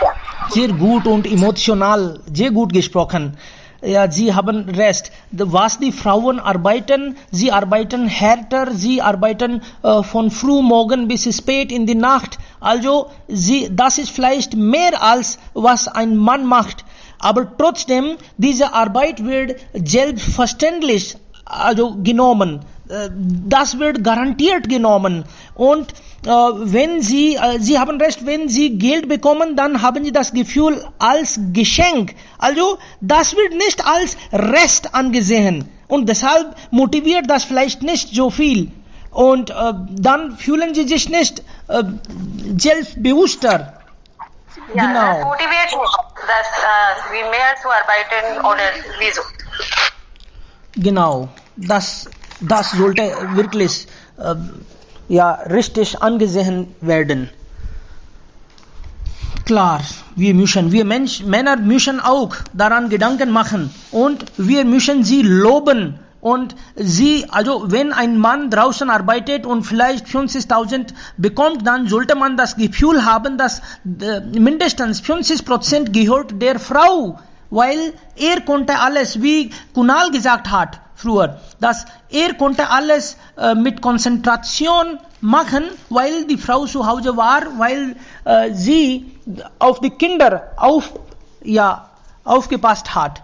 Ja. Sehr gut und emotional, sehr gut gesprochen. Ja, Sie haben recht. Was die Frauen arbeiten, sie arbeiten härter, sie arbeiten von früh morgen bis spät in die Nacht. Also, das ist vielleicht mehr als was ein Mann macht. Aber trotzdem, diese Arbeit wird selbstverständlich genommen. Das wird garantiert genommen. Und wenn Sie haben recht, wenn Sie Geld bekommen, dann haben Sie das Gefühl als Geschenk. Also, das wird nicht als Rest angesehen. Und deshalb motiviert das vielleicht nicht so viel. Und dann fühlen Sie sich nicht selbstbewusster. Ja, Genau. das motiviert mich, dass wir mehr zu arbeiten oder wieso. Genau. Das sollte wirklich richtig angesehen werden. Klar, Männer müssen auch daran Gedanken machen und wir müssen sie loben. Und wenn ein Mann draußen arbeitet und vielleicht 50.000 bekommt, dann sollte man das Gefühl haben, dass mindestens 50% gehört der Frau, weil er konnte alles, wie Kunal gesagt hat früher, dass er konnte alles mit Konzentration machen, weil die Frau zu Hause war, weil sie auf die Kinder aufgepasst hat.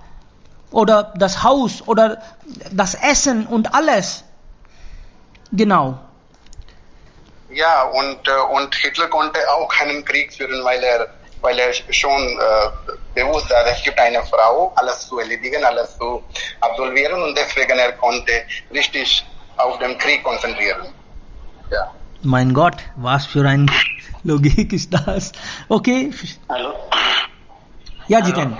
Oder das Haus oder das Essen und alles. Genau. Ja, und Hitler konnte auch keinen Krieg führen, weil er schon bewusst war, es gibt eine Frau, alles zu erledigen, alles zu absolvieren und deswegen er konnte richtig auf den Krieg konzentrieren. Ja. Mein Gott, was für eine Logik ist das? Okay. Hallo? Ja, Sie können.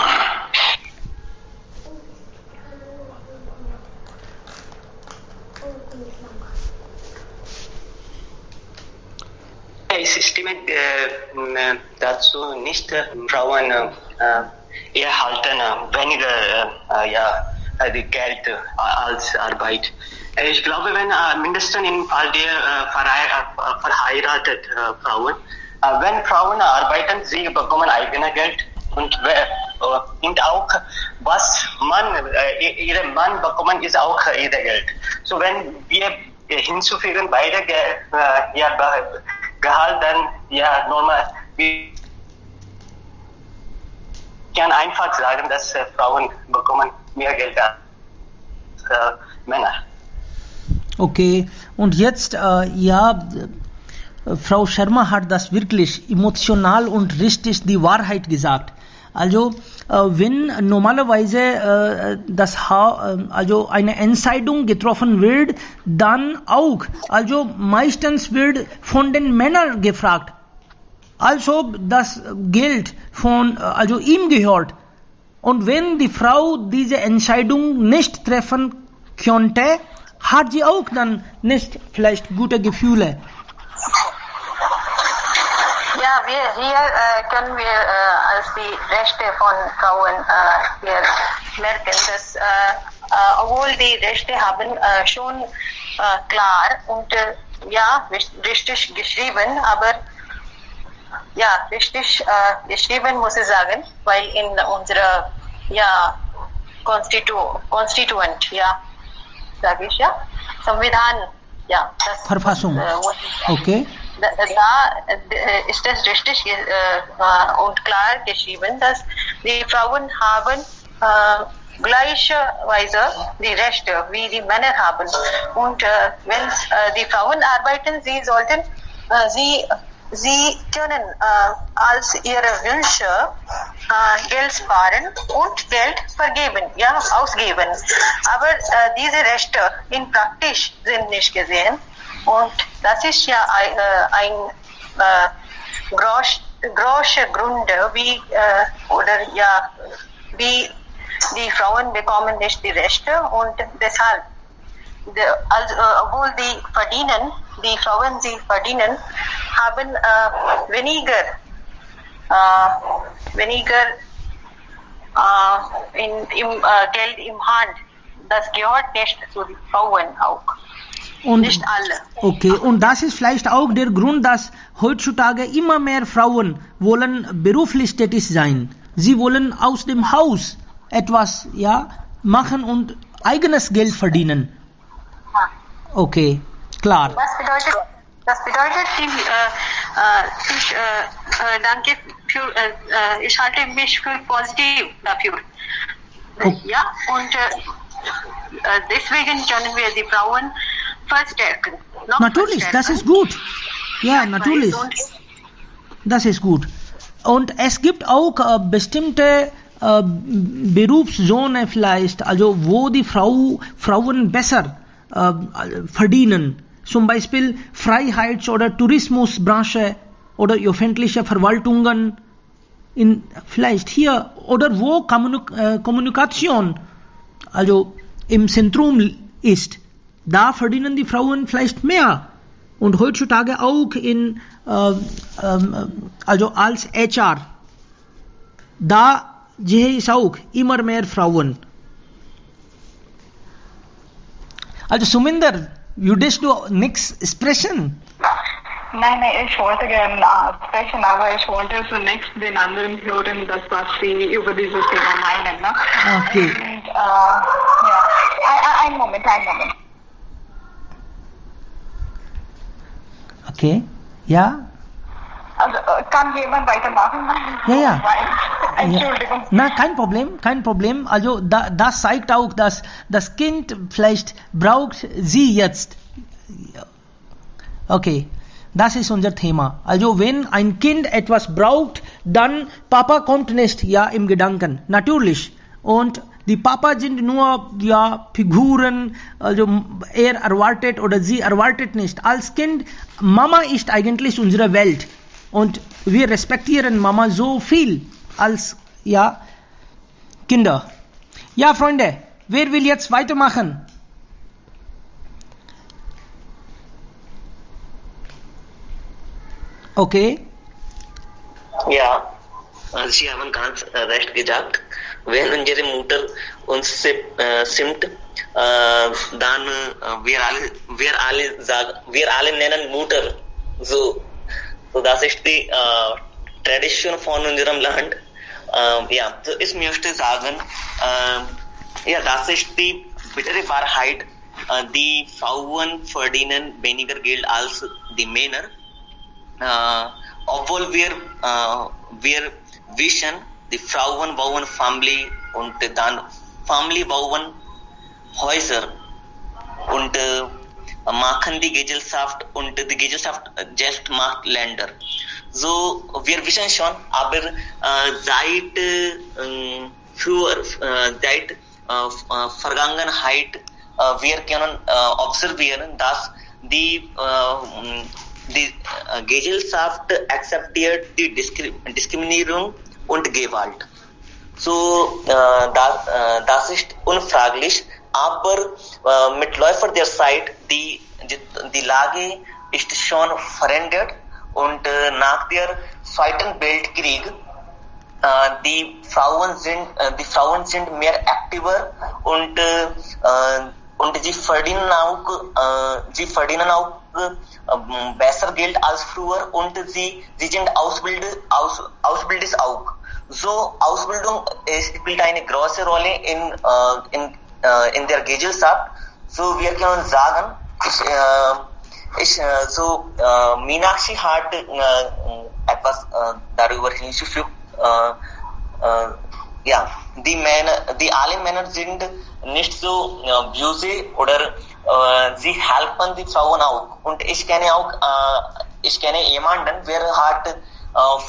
Ich stimme dazu nicht. Frauen erhalten weniger Geld als Arbeit. Ich glaube, wenn mindestens im Fall der verheirateten Frauen, wenn Frauen arbeiten, sie bekommen eigenes Geld und auch was ihre Mann bekommen, ist auch ihr Geld. So wenn wir hinzufügen beide Gehalt, dann normal. Wir können einfach sagen, dass Frauen bekommen mehr Geld als Männer. Okay, und jetzt, Frau Sharma hat das wirklich emotional und richtig die Wahrheit gesagt. Also, wenn normalerweise eine Entscheidung getroffen wird, dann auch, also meistens wird von den Männern gefragt, also das Geld ihm gehört. Und wenn die Frau diese Entscheidung nicht treffen könnte, hat sie auch dann nicht vielleicht gute Gefühle. Ja, hier können wir als die Rechte von Frauen merken, dass obwohl die Rechte haben schon klar und richtig geschrieben, aber richtig geschrieben muss ich sagen, weil in unserer Constituent, sage ich संविधान, das Verfassung. Okay. Da ist es richtig und klar geschrieben, dass die Frauen haben gleicherweise die Rechte wie die Männer haben. Und wenn die Frauen arbeiten, sie können als ihre Wünsche Geld sparen und Geld ausgeben. Aber diese Rechte in praktisch sind nicht gesehen. Und das ist ein große Gründe, wie oder ja, wie die Frauen bekommen nicht die Rechte und deshalb, obwohl die Frauen sie verdienen, haben weniger Geld im Hand. Das gehört nicht zu den Frauen auch. Und, nicht alle. Okay, und das ist vielleicht auch der Grund, dass heutzutage immer mehr Frauen wollen beruflich tätig sein. Sie wollen aus dem Haus etwas machen und eigenes Geld verdienen. Okay, klar. Das bedeutet, danke für, ich halte mich für positiv dafür. Okay. Ja, und deswegen können wir die Frauen verstärken. Natürlich, das ist gut. Ja, natürlich. Das ist gut. Und es gibt auch bestimmte Berufszone vielleicht, also wo die Frauen besser verdienen. Zum Beispiel Freiheits- oder Tourismusbranche oder öffentliche Verwaltungen vielleicht hier oder wo Kommunikation also im Zentrum ist. Da verdienen die Frauen vielleicht mehr. Und heutzutage auch also als HR. Da sehe ich auch immer mehr Frauen. Also Suminder, würdest du nichts sprechen? Nein, ich wollte gerne sprechen, aber ich wollte zunächst den anderen hören, das was sie über dieses Thema meinen. Ne? Okay. Und, einen Moment. Okay, ja? Also kann jemand weitermachen? Ja. Entschuldigung. Na, kein Problem. Also das zeigt auch, dass das Kind vielleicht braucht sie jetzt. Okay, das ist unser Thema. Also wenn ein Kind etwas braucht, dann Papa kommt nicht im Gedanken, natürlich. Und die Papa sind nur Figuren, also er erwartet oder sie erwartet nicht. Als Kind, Mama ist eigentlich unsere Welt. Und wir respektieren Mama so viel als Kinder. Ja, Freunde, wer will jetzt weitermachen? Okay. Ja, Sie haben ganz recht gesagt. Wenn unsere Mutter uns stimmt, dann wir alle nennen Mutter. So das ist die Tradition von unserem Land. So ich möchte sagen, das ist die bittere Wahrheit. Die Frauen verdienen weniger Geld als die Männer. Obwohl wir wissen, die Frauen bauen Familie und dann Familie bauen Häuser und machen die Gesellschaft und die Gesellschaft selbst macht Länder. So, wir wissen schon, aber seit Vergangenheit wir können observieren, dass die Gesellschaft akzeptiert die Diskriminierung und Gewalt. So, das ist unfraglich, aber mit Läufer der Zeit, die Lage ist schon verändert und nach der Zweiten Weltkrieg die Frauen sind mehr aktiver und sie verdienen auch besser Geld als früher und sie sind ausbildet auch. So Ausbildung spielt eine große Rolle in der Gesellschaft. So wir können sagen, Meenakshi hat etwas darüber hinzufügt. Die alle Männer sind nicht so böse oder sie helfen die Frauen auch. Und ich kenne jemanden, der hat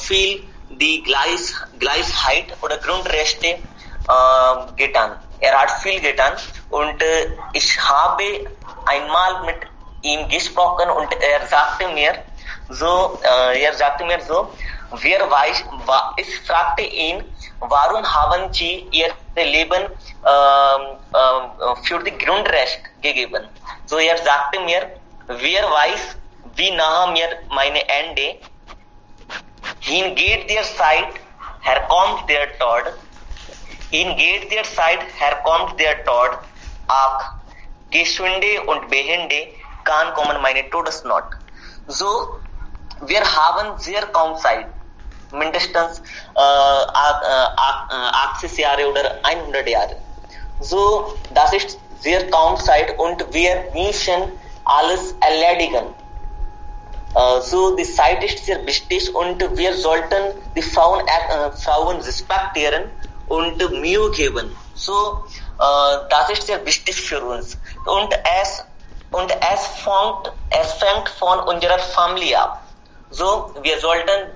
viel die Gleichheit oder Grundrechte getan. Er hat viel getan und ich habe einmal mit ihm gesprochen und er sagte mir so, ich fragte ihn, warum haben Sie Ihr Leben für die Grundrecht gegeben? So sagte mir, wer weiß, wie nahe mir meine Ende hingeht der Zeit, herkommt der Tod. Hingeht der Zeit, herkommt der Tod. Ach, Geschwinde und Behende kann kommen meine Todesnot. So, wir haben sehr kaum Zeit. Mindestens 80 Jahre oder 100 Jahre. So, das ist sehr kaum Zeit und wir müssen alles erledigen. So, die Zeit ist sehr wichtig und wir sollten die Frauen respektieren und Mühe geben. So, das ist sehr wichtig für uns. Und es fängt von unserer Familie ab. So, wir sollten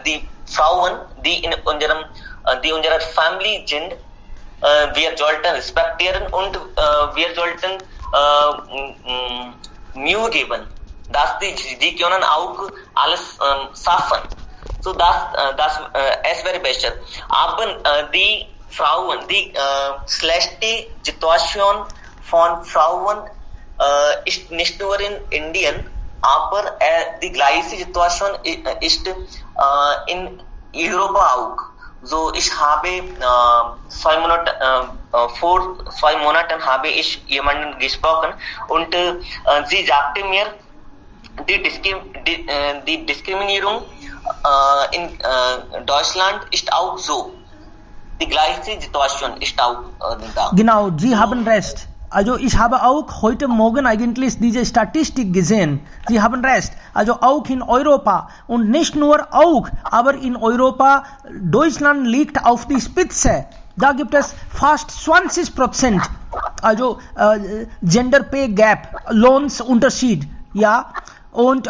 die Frauen, die unserer Familie sind, wir sollten respektieren und wir sollten Mühe geben, dass die können auch alles schaffen. So, es wäre besser. Aber die Frauen, die schlechte Situation von Frauen ist nicht nur in Indien, aber die gleiche Situation ist in Europa auch. So, ich habe vor 2 Monaten habe ich jemanden gesprochen und sie sagte mir, die Diskriminierung in Deutschland ist auch so. Die gleiche Situation ist auch da. Genau, Sie haben recht. Also ich habe auch heute Morgen eigentlich diese Statistik gesehen. Sie haben recht. Also auch in Europa und nicht nur auch, aber in Europa, Deutschland liegt auf die Spitze. Da gibt es fast 20%. Also Gender Pay Gap, Lohnsunterschied, ja. Und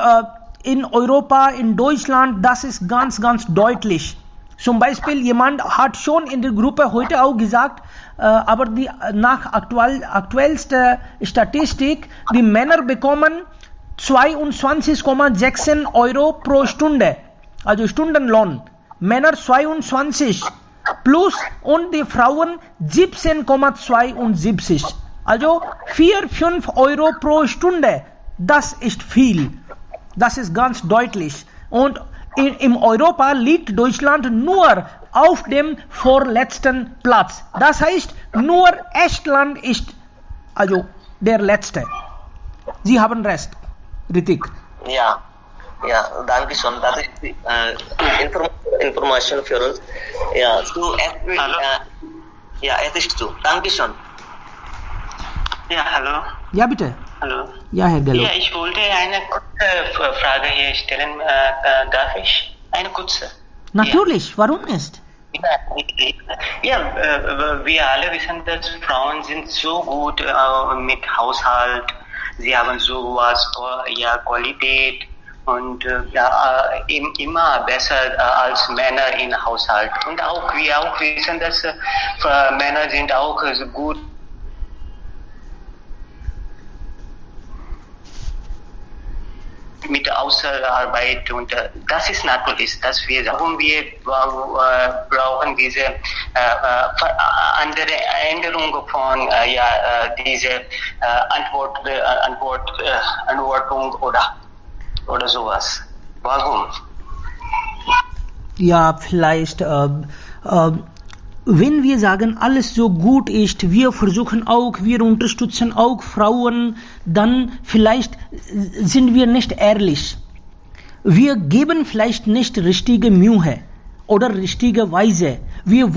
in Europa, in Deutschland, das ist ganz, ganz deutlich. Zum Beispiel, jemand hat schon in der Gruppe heute auch gesagt, aber nach aktuellster Statistik, die Männer bekommen 22,16 Euro pro Stunde, also Stundenlohn. Männer 22 plus und die Frauen 17,72. Also 4-5 Euro pro Stunde. Das ist viel. Das ist ganz deutlich. Und in Europa liegt Deutschland nur auf dem vorletzten Platz. Das heißt, nur Estland ist also der letzte. Sie haben recht, Ritik. Ja, danke schön. Das ist die Information für uns. Ja, so, es ist so. Danke schön. Ja, hallo. Ja, bitte. Hallo. Ja, Herr Gallo. Ja, ich wollte eine kurze Frage hier stellen. Darf ich? Eine kurze? Natürlich, ja. Warum nicht? Ja, wir alle wissen, dass Frauen sind so gut mit Haushalt. Sie haben sowas, Qualität und immer besser als Männer in Haushalt. Und auch wir auch wissen, dass Männer sind auch so gut mit Außerarbeit und das ist natürlich, dass wir brauchen diese andere Änderung von diese Antwortung oder sowas. Warum? Ja, vielleicht wenn wir sagen, alles so gut ist, wir versuchen auch, wir unterstützen auch Frauen, dann vielleicht sind wir nicht ehrlich. Wir geben vielleicht nicht richtige Mühe oder richtige Weise. Wir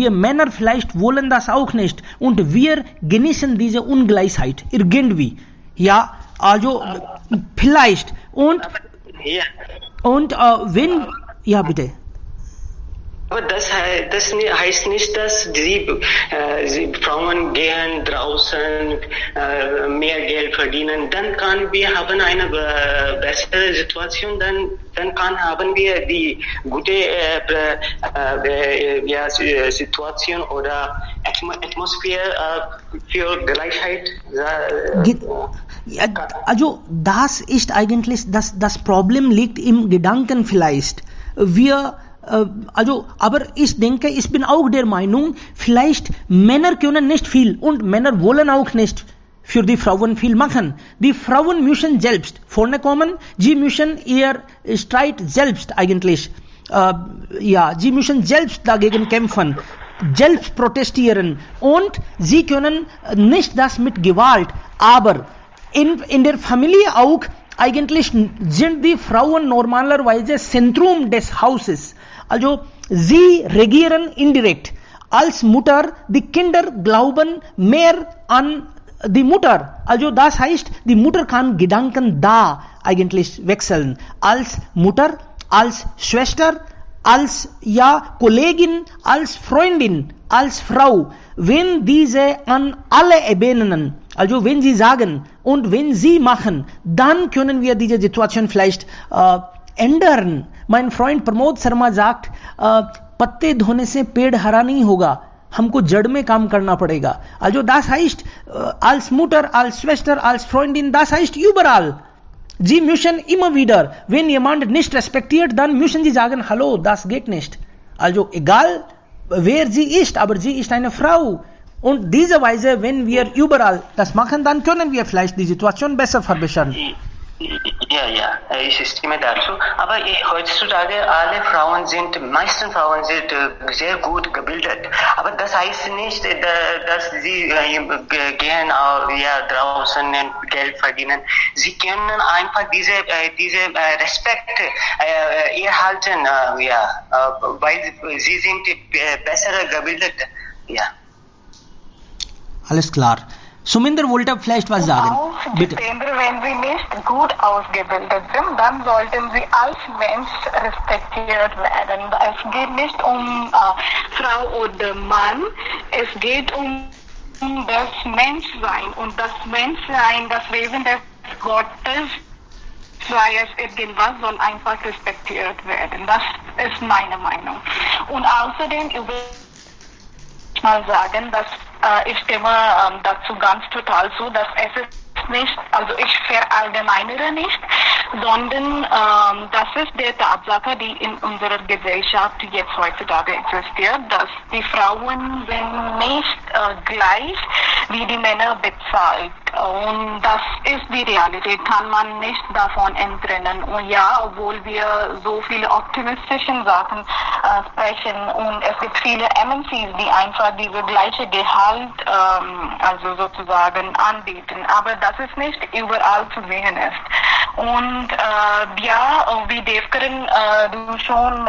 Männer vielleicht wollen das auch nicht und wir genießen diese Ungleichheit irgendwie. Ja, also vielleicht und wenn, ja bitte. Aber das heißt nicht, dass die Frauen gehen draußen mehr Geld verdienen. Dann haben wir eine bessere Situation. Dann haben wir die gute Situation oder Atmosphäre für Gleichheit. Also das ist eigentlich, das Problem liegt im Gedanken vielleicht. wir also, aber ich denke, ich bin auch der Meinung, vielleicht Männer können nicht viel und Männer wollen auch nicht für die Frauen viel machen. Die Frauen müssen selbst vorne kommen, sie müssen ihr Streit selbst eigentlich, sie müssen selbst dagegen kämpfen, selbst protestieren und sie können nicht das mit Gewalt, aber in der Familie auch, eigentlich sind die Frauen normalerweise Zentrum des Hauses. Also sie regieren indirekt. Als Mutter, die Kinder glauben mehr an die Mutter. Also das heißt, die Mutter kann Gedanken da eigentlich wechseln. Als Mutter, als Schwester, als Kollegin, als Freundin, als Frau. Wenn diese an alle Ebenen, also wenn sie sagen und wenn sie machen, dann können wir diese Situation vielleicht ändern. mein friend Pramod Sharma sagt, पत्ते धोने से पेड़ हरा नहीं होगा, हमको जड़ में काम करना पड़ेगा. Also das heißt, als Mutter, als Schwester, als Freundin, das heißt überall. Sie müssen immer wieder, wenn jemand nicht respektiert, dann müssen sie sagen, hallo, das geht nicht. Also egal, wer sie ist, aber sie ist eine Frau. Und diese Weise, wenn wir überall das machen, dann können wir vielleicht die Situation besser verbessern. Ja, ich stimme dazu. Aber heutzutage meisten Frauen sind sehr gut gebildet. Aber das heißt nicht, dass sie gehen draußen Geld verdienen. Sie können einfach diese Respekt erhalten, weil sie sind besser gebildet. Ja. Alles klar. Suminder wollte vielleicht was sagen. Bitte. Wenn sie nicht gut ausgebildet sind, dann sollten sie als Mensch respektiert werden. Es geht nicht um Frau oder Mann, es geht um das Menschsein. Und das Menschsein, das Wesen des Gottes, sei es irgendwas, soll einfach respektiert werden. Das ist meine Meinung. Und außerdem mal sagen, dass ich stimme dazu ganz total zu, dass es ist nicht, also ich verallgemeinere nicht, sondern das ist die Tatsache, die in unserer Gesellschaft jetzt heutzutage existiert, dass die Frauen sind nicht gleich wie die Männer bezahlt. Und das ist die Realität, kann man nicht davon entrinnen. Und ja, obwohl wir so viele optimistische Sachen sprechen und es gibt viele MNCs, die einfach diese gleiche Gehalt also sozusagen anbieten, aber das ist nicht überall zu sehen ist. Und wie Devkaran, du schon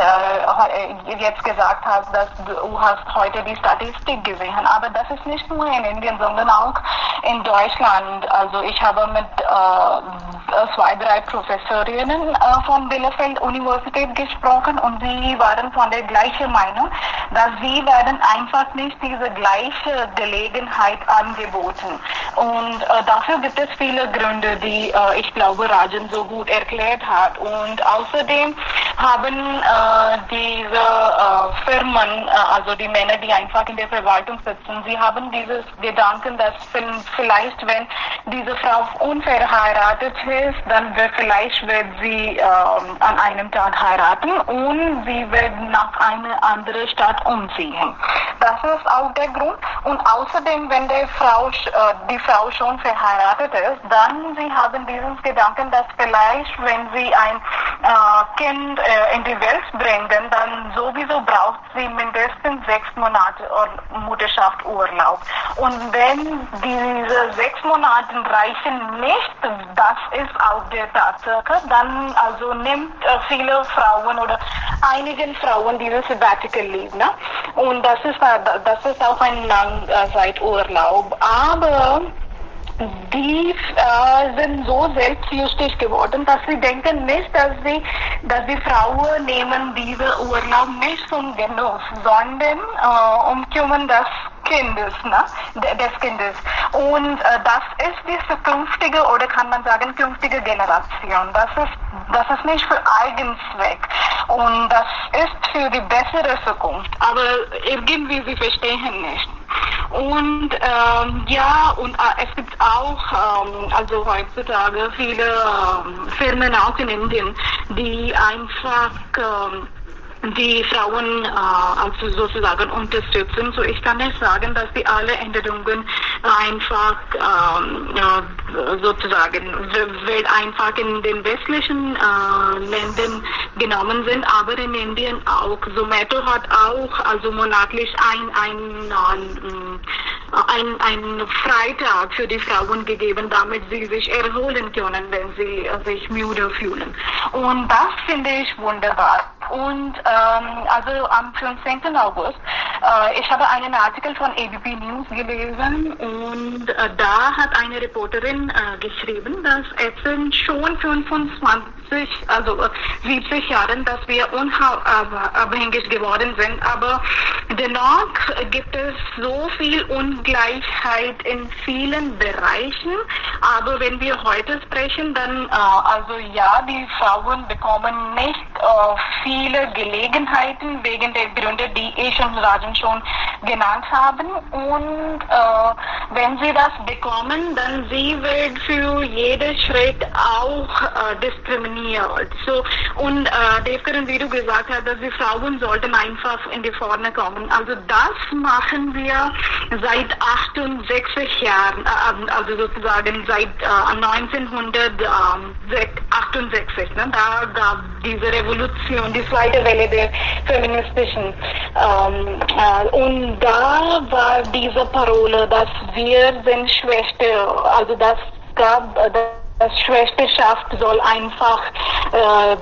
jetzt gesagt hast, dass du hast heute die Statistik gesehen, aber das ist nicht nur in Indien, sondern auch in Deutschland. Also ich habe mit 2-3 Professorinnen von Bielefeld Universität gesprochen und sie waren von der gleichen Meinung, dass sie werden einfach nicht diese gleiche Gelegenheit angeboten. Und dafür gibt es viele Gründe, die ich glaube Rajan so gut erklärt hat. Und außerdem haben diese Firmen, also die Männer, die einfach in der Verwaltung sitzen, sie haben dieses Gedanken, dass vielleicht, wenn diese Frau unverheiratet ist, dann vielleicht wird sie an einem Tag heiraten und sie wird nach einer anderen Stadt umziehen. Das ist auch der Grund. Und außerdem, wenn die Frau schon verheiratet ist, dann sie haben dieses Gedanken, dass vielleicht, wenn sie ein Kind in die Welt bringen, dann sowieso braucht sie mindestens 6 Monate Mutterschaftsurlaub. Und wenn diese 6 Monate reichen nicht, das ist auch der Tatsache, dann also nimmt viele Frauen oder einigen Frauen dieses Sabbatical Leave, ne? Und das ist auch ein Langzeiturlaub. Aber die sind so selbstjustisch geworden, dass sie denken nicht, dass die Frauen nehmen diesen Urlaub nicht zum Genuss, sondern kümmern des Kindes. Und das ist die künftige, oder kann man sagen, künftige Generation. Das ist nicht für Eigenzweck. Und das ist für die bessere Zukunft. Aber irgendwie, sie verstehen nicht. Und es gibt auch, also heutzutage viele Firmen auch in Indien, die einfach die Frauen also sozusagen unterstützen. So ich kann nicht sagen, dass die alle Änderungen einfach sozusagen wird einfach in den westlichen Ländern genommen sind, aber in Indien auch. Zomato hat auch also monatlich ein Freitag für die Frauen gegeben, damit sie sich erholen können, wenn sie sich müde fühlen. Und das finde ich wunderbar. Und also am 15. August, ich habe einen Artikel von ABP News gelesen und da hat eine Reporterin geschrieben, dass es sind schon 70 Jahren, dass wir unabhängig geworden sind, aber dennoch gibt es so viel Ungleichheit in vielen Bereichen. Aber wenn wir heute sprechen, dann also ja, die Frauen bekommen nicht viele Gelegenheiten wegen der Gründe, die ich und Rajan schon genannt haben. Und wenn sie das bekommen, dann sie wird für jeden Schritt auch diskriminiert. So, und Devkaran, wie du gesagt hast, dass die Frauen sollten einfach in die Vorne kommen. Also das machen wir seit 68 Jahren, also sozusagen seit 1968. Ne? Da gab diese Revolution, die zweite Welle der feministischen. Und da war diese Parole, dass wir sind Schwächte, also das Schwächeschaft soll einfach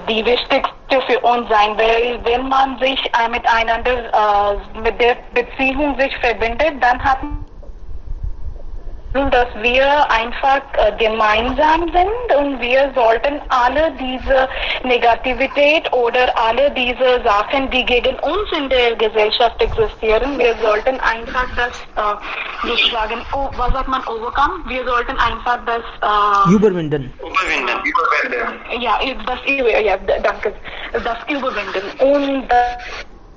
die wichtigste für uns sein, weil wenn man sich miteinander mit der Beziehung sich verbindet, dann hat man, dass wir einfach gemeinsam sind und wir sollten alle diese Negativität oder alle diese Sachen, die gegen uns in der Gesellschaft existieren, wir sollten einfach das sozusagen, was sagt man, overcome? Wir sollten einfach das Überwinden. Ja, danke. Das Überwinden. Und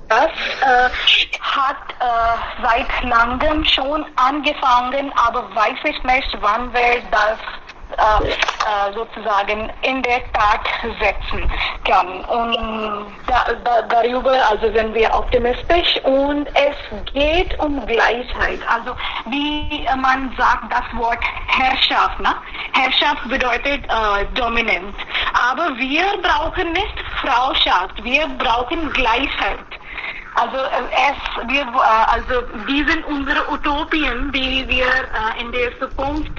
das hat seit langem schon angefangen, aber weiß ich nicht, wann wir das sozusagen in der Tat setzen können. Und darüber also sind wir optimistisch und es geht um Gleichheit. Also wie man sagt, das Wort Herrschaft. Ne? Herrschaft bedeutet Dominanz. Aber wir brauchen nicht Frauschaft, wir brauchen Gleichheit. Also die sind unsere Utopien, die wir in der Zukunft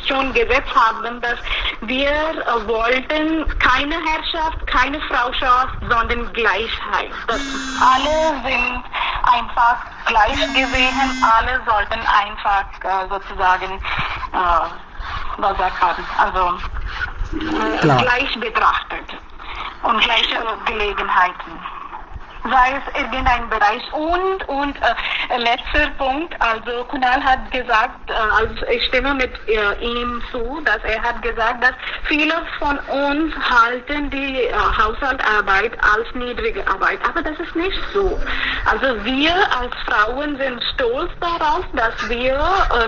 schon gesetzt haben, dass wir wollten keine Herrschaft, keine Frauschaft, sondern Gleichheit. Dass alle sind einfach gleich gesehen, alle sollten einfach sozusagen, was sagt man, also gleich betrachtet und gleiche Gelegenheiten. Sei es irgendein Bereich. Und letzter Punkt, also Kunal hat gesagt, also ich stimme mit ihm zu, dass er hat gesagt, dass viele von uns halten die Haushaltsarbeit als niedrige Arbeit, aber das ist nicht so. Also wir als Frauen sind stolz darauf, dass wir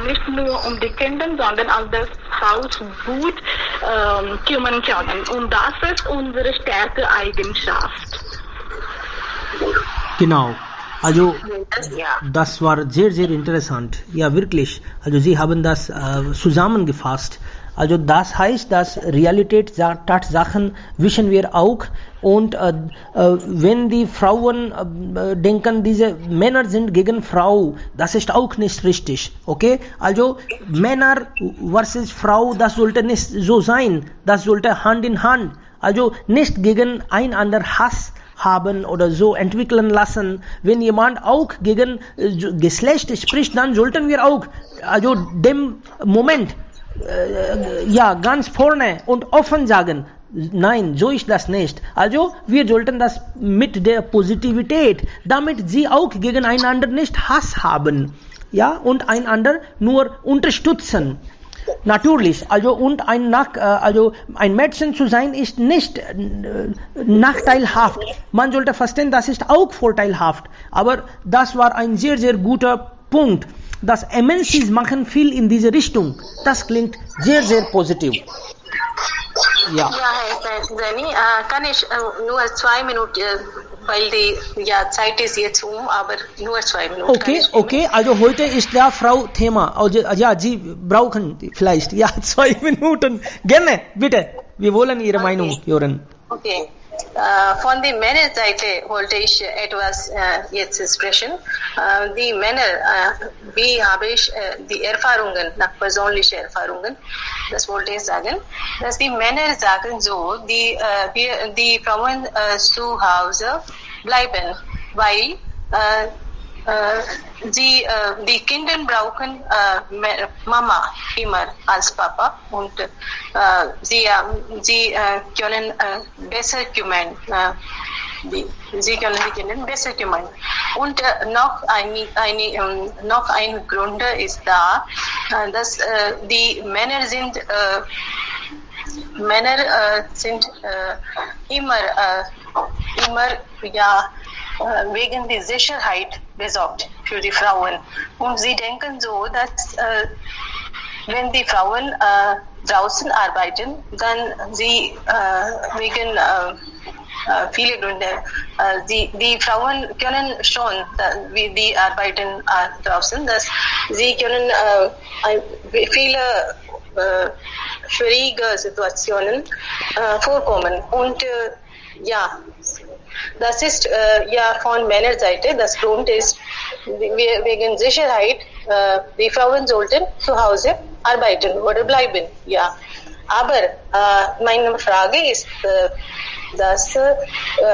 nicht nur um die Kinder, sondern auch das Haus gut kümmern können. Und das ist unsere Stärke-Eigenschaft. Genau, also das war sehr, sehr interessant. Ja, wirklich. Also Sie haben das zusammengefasst. Also das heißt, dass Realität, Tatsachen wissen wir auch. Und wenn die Frauen denken, diese Männer sind gegen Frau, das ist auch nicht richtig. Okay? Also Männer versus Frau, das sollte nicht so sein. Das sollte Hand in Hand. Also nicht gegeneinander Hass haben oder so entwickeln lassen. Wenn jemand auch gegen Geschlecht spricht, dann sollten wir auch also dem Moment ganz vorne und offen sagen, nein, so ist das nicht. Also wir sollten das mit der Positivität, damit sie auch gegeneinander nicht Hass haben, ja, und einander nur unterstützen. Natürlich, also und ein Mädchen zu sein ist nicht nachteilhaft. Man sollte verstehen, das ist auch vorteilhaft. Aber das war ein sehr, sehr guter Punkt. Das MNCs machen viel in diese Richtung. Das klingt sehr, sehr positiv. Ja. Ja, Herr Jenny, kann ich nur 2 Minuten weil die Zeit ist jetzt aber nur 2 Minuten. Okay, also heute ist der Frau Thema. Also, ja, Sie brauchen vielleicht 2 Minuten. Gerne, bitte. Wir wollen Ihre Meinung hören. Okay. Von der Männerseite wollte ich etwas jetzt sprechen. Die Männer, wie habe ich die Erfahrungen, nach persönlichen Erfahrungen, das wollte ich sagen, dass die Männer sagen so, die Frauen zu Hause bleiben, weil die Kinder brauchen Mama immer als Papa und sie können besser kümmern. Sie können die Kinder besser kümmern. Und noch ein Grund ist da, dass die Männer sind immer wegen der Sicherheit besorgt für die Frauen. Und sie denken so, dass wenn die Frauen draußen arbeiten, dann sie wegen viele Gründe, die Frauen können schon, wie die arbeiten draußen, dass sie können viele schwierige Situationen vorkommen. Und das ist von meiner Seite, das Grund ist, wegen Sicherheit, die Frauen sollten zu Hause arbeiten oder bleiben, ja. Aber meine Frage ist, dass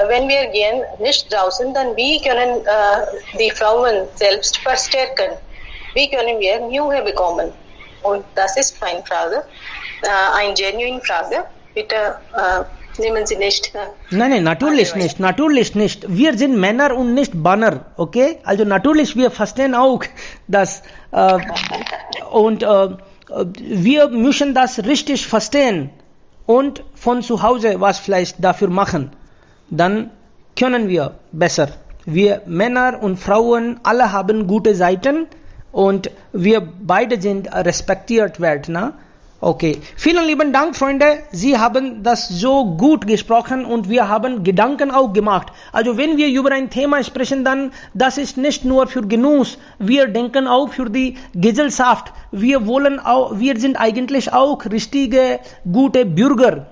wenn wir gehen nicht draußen, dann wie können die Frauen selbst verstärken? Wie können wir Mühe bekommen? Und das ist meine Frage, eine genuine Frage. Bitte nehmen Sie nicht. Nein, natürlich nicht. Wir sind Männer und nicht Banner, okay? Also natürlich, wir verstehen auch das und wir müssen das richtig verstehen und von zu Hause was vielleicht dafür machen. Dann können wir besser. Wir Männer und Frauen, alle haben gute Seiten und wir beide sind respektiert werden, Okay, vielen lieben Dank, Freunde. Sie haben das so gut gesprochen und wir haben Gedanken auch gemacht. Also wenn wir über ein Thema sprechen, dann das ist nicht nur für Genuss. Wir denken auch für die Gesellschaft. Wir sind eigentlich auch richtige, gute Bürger.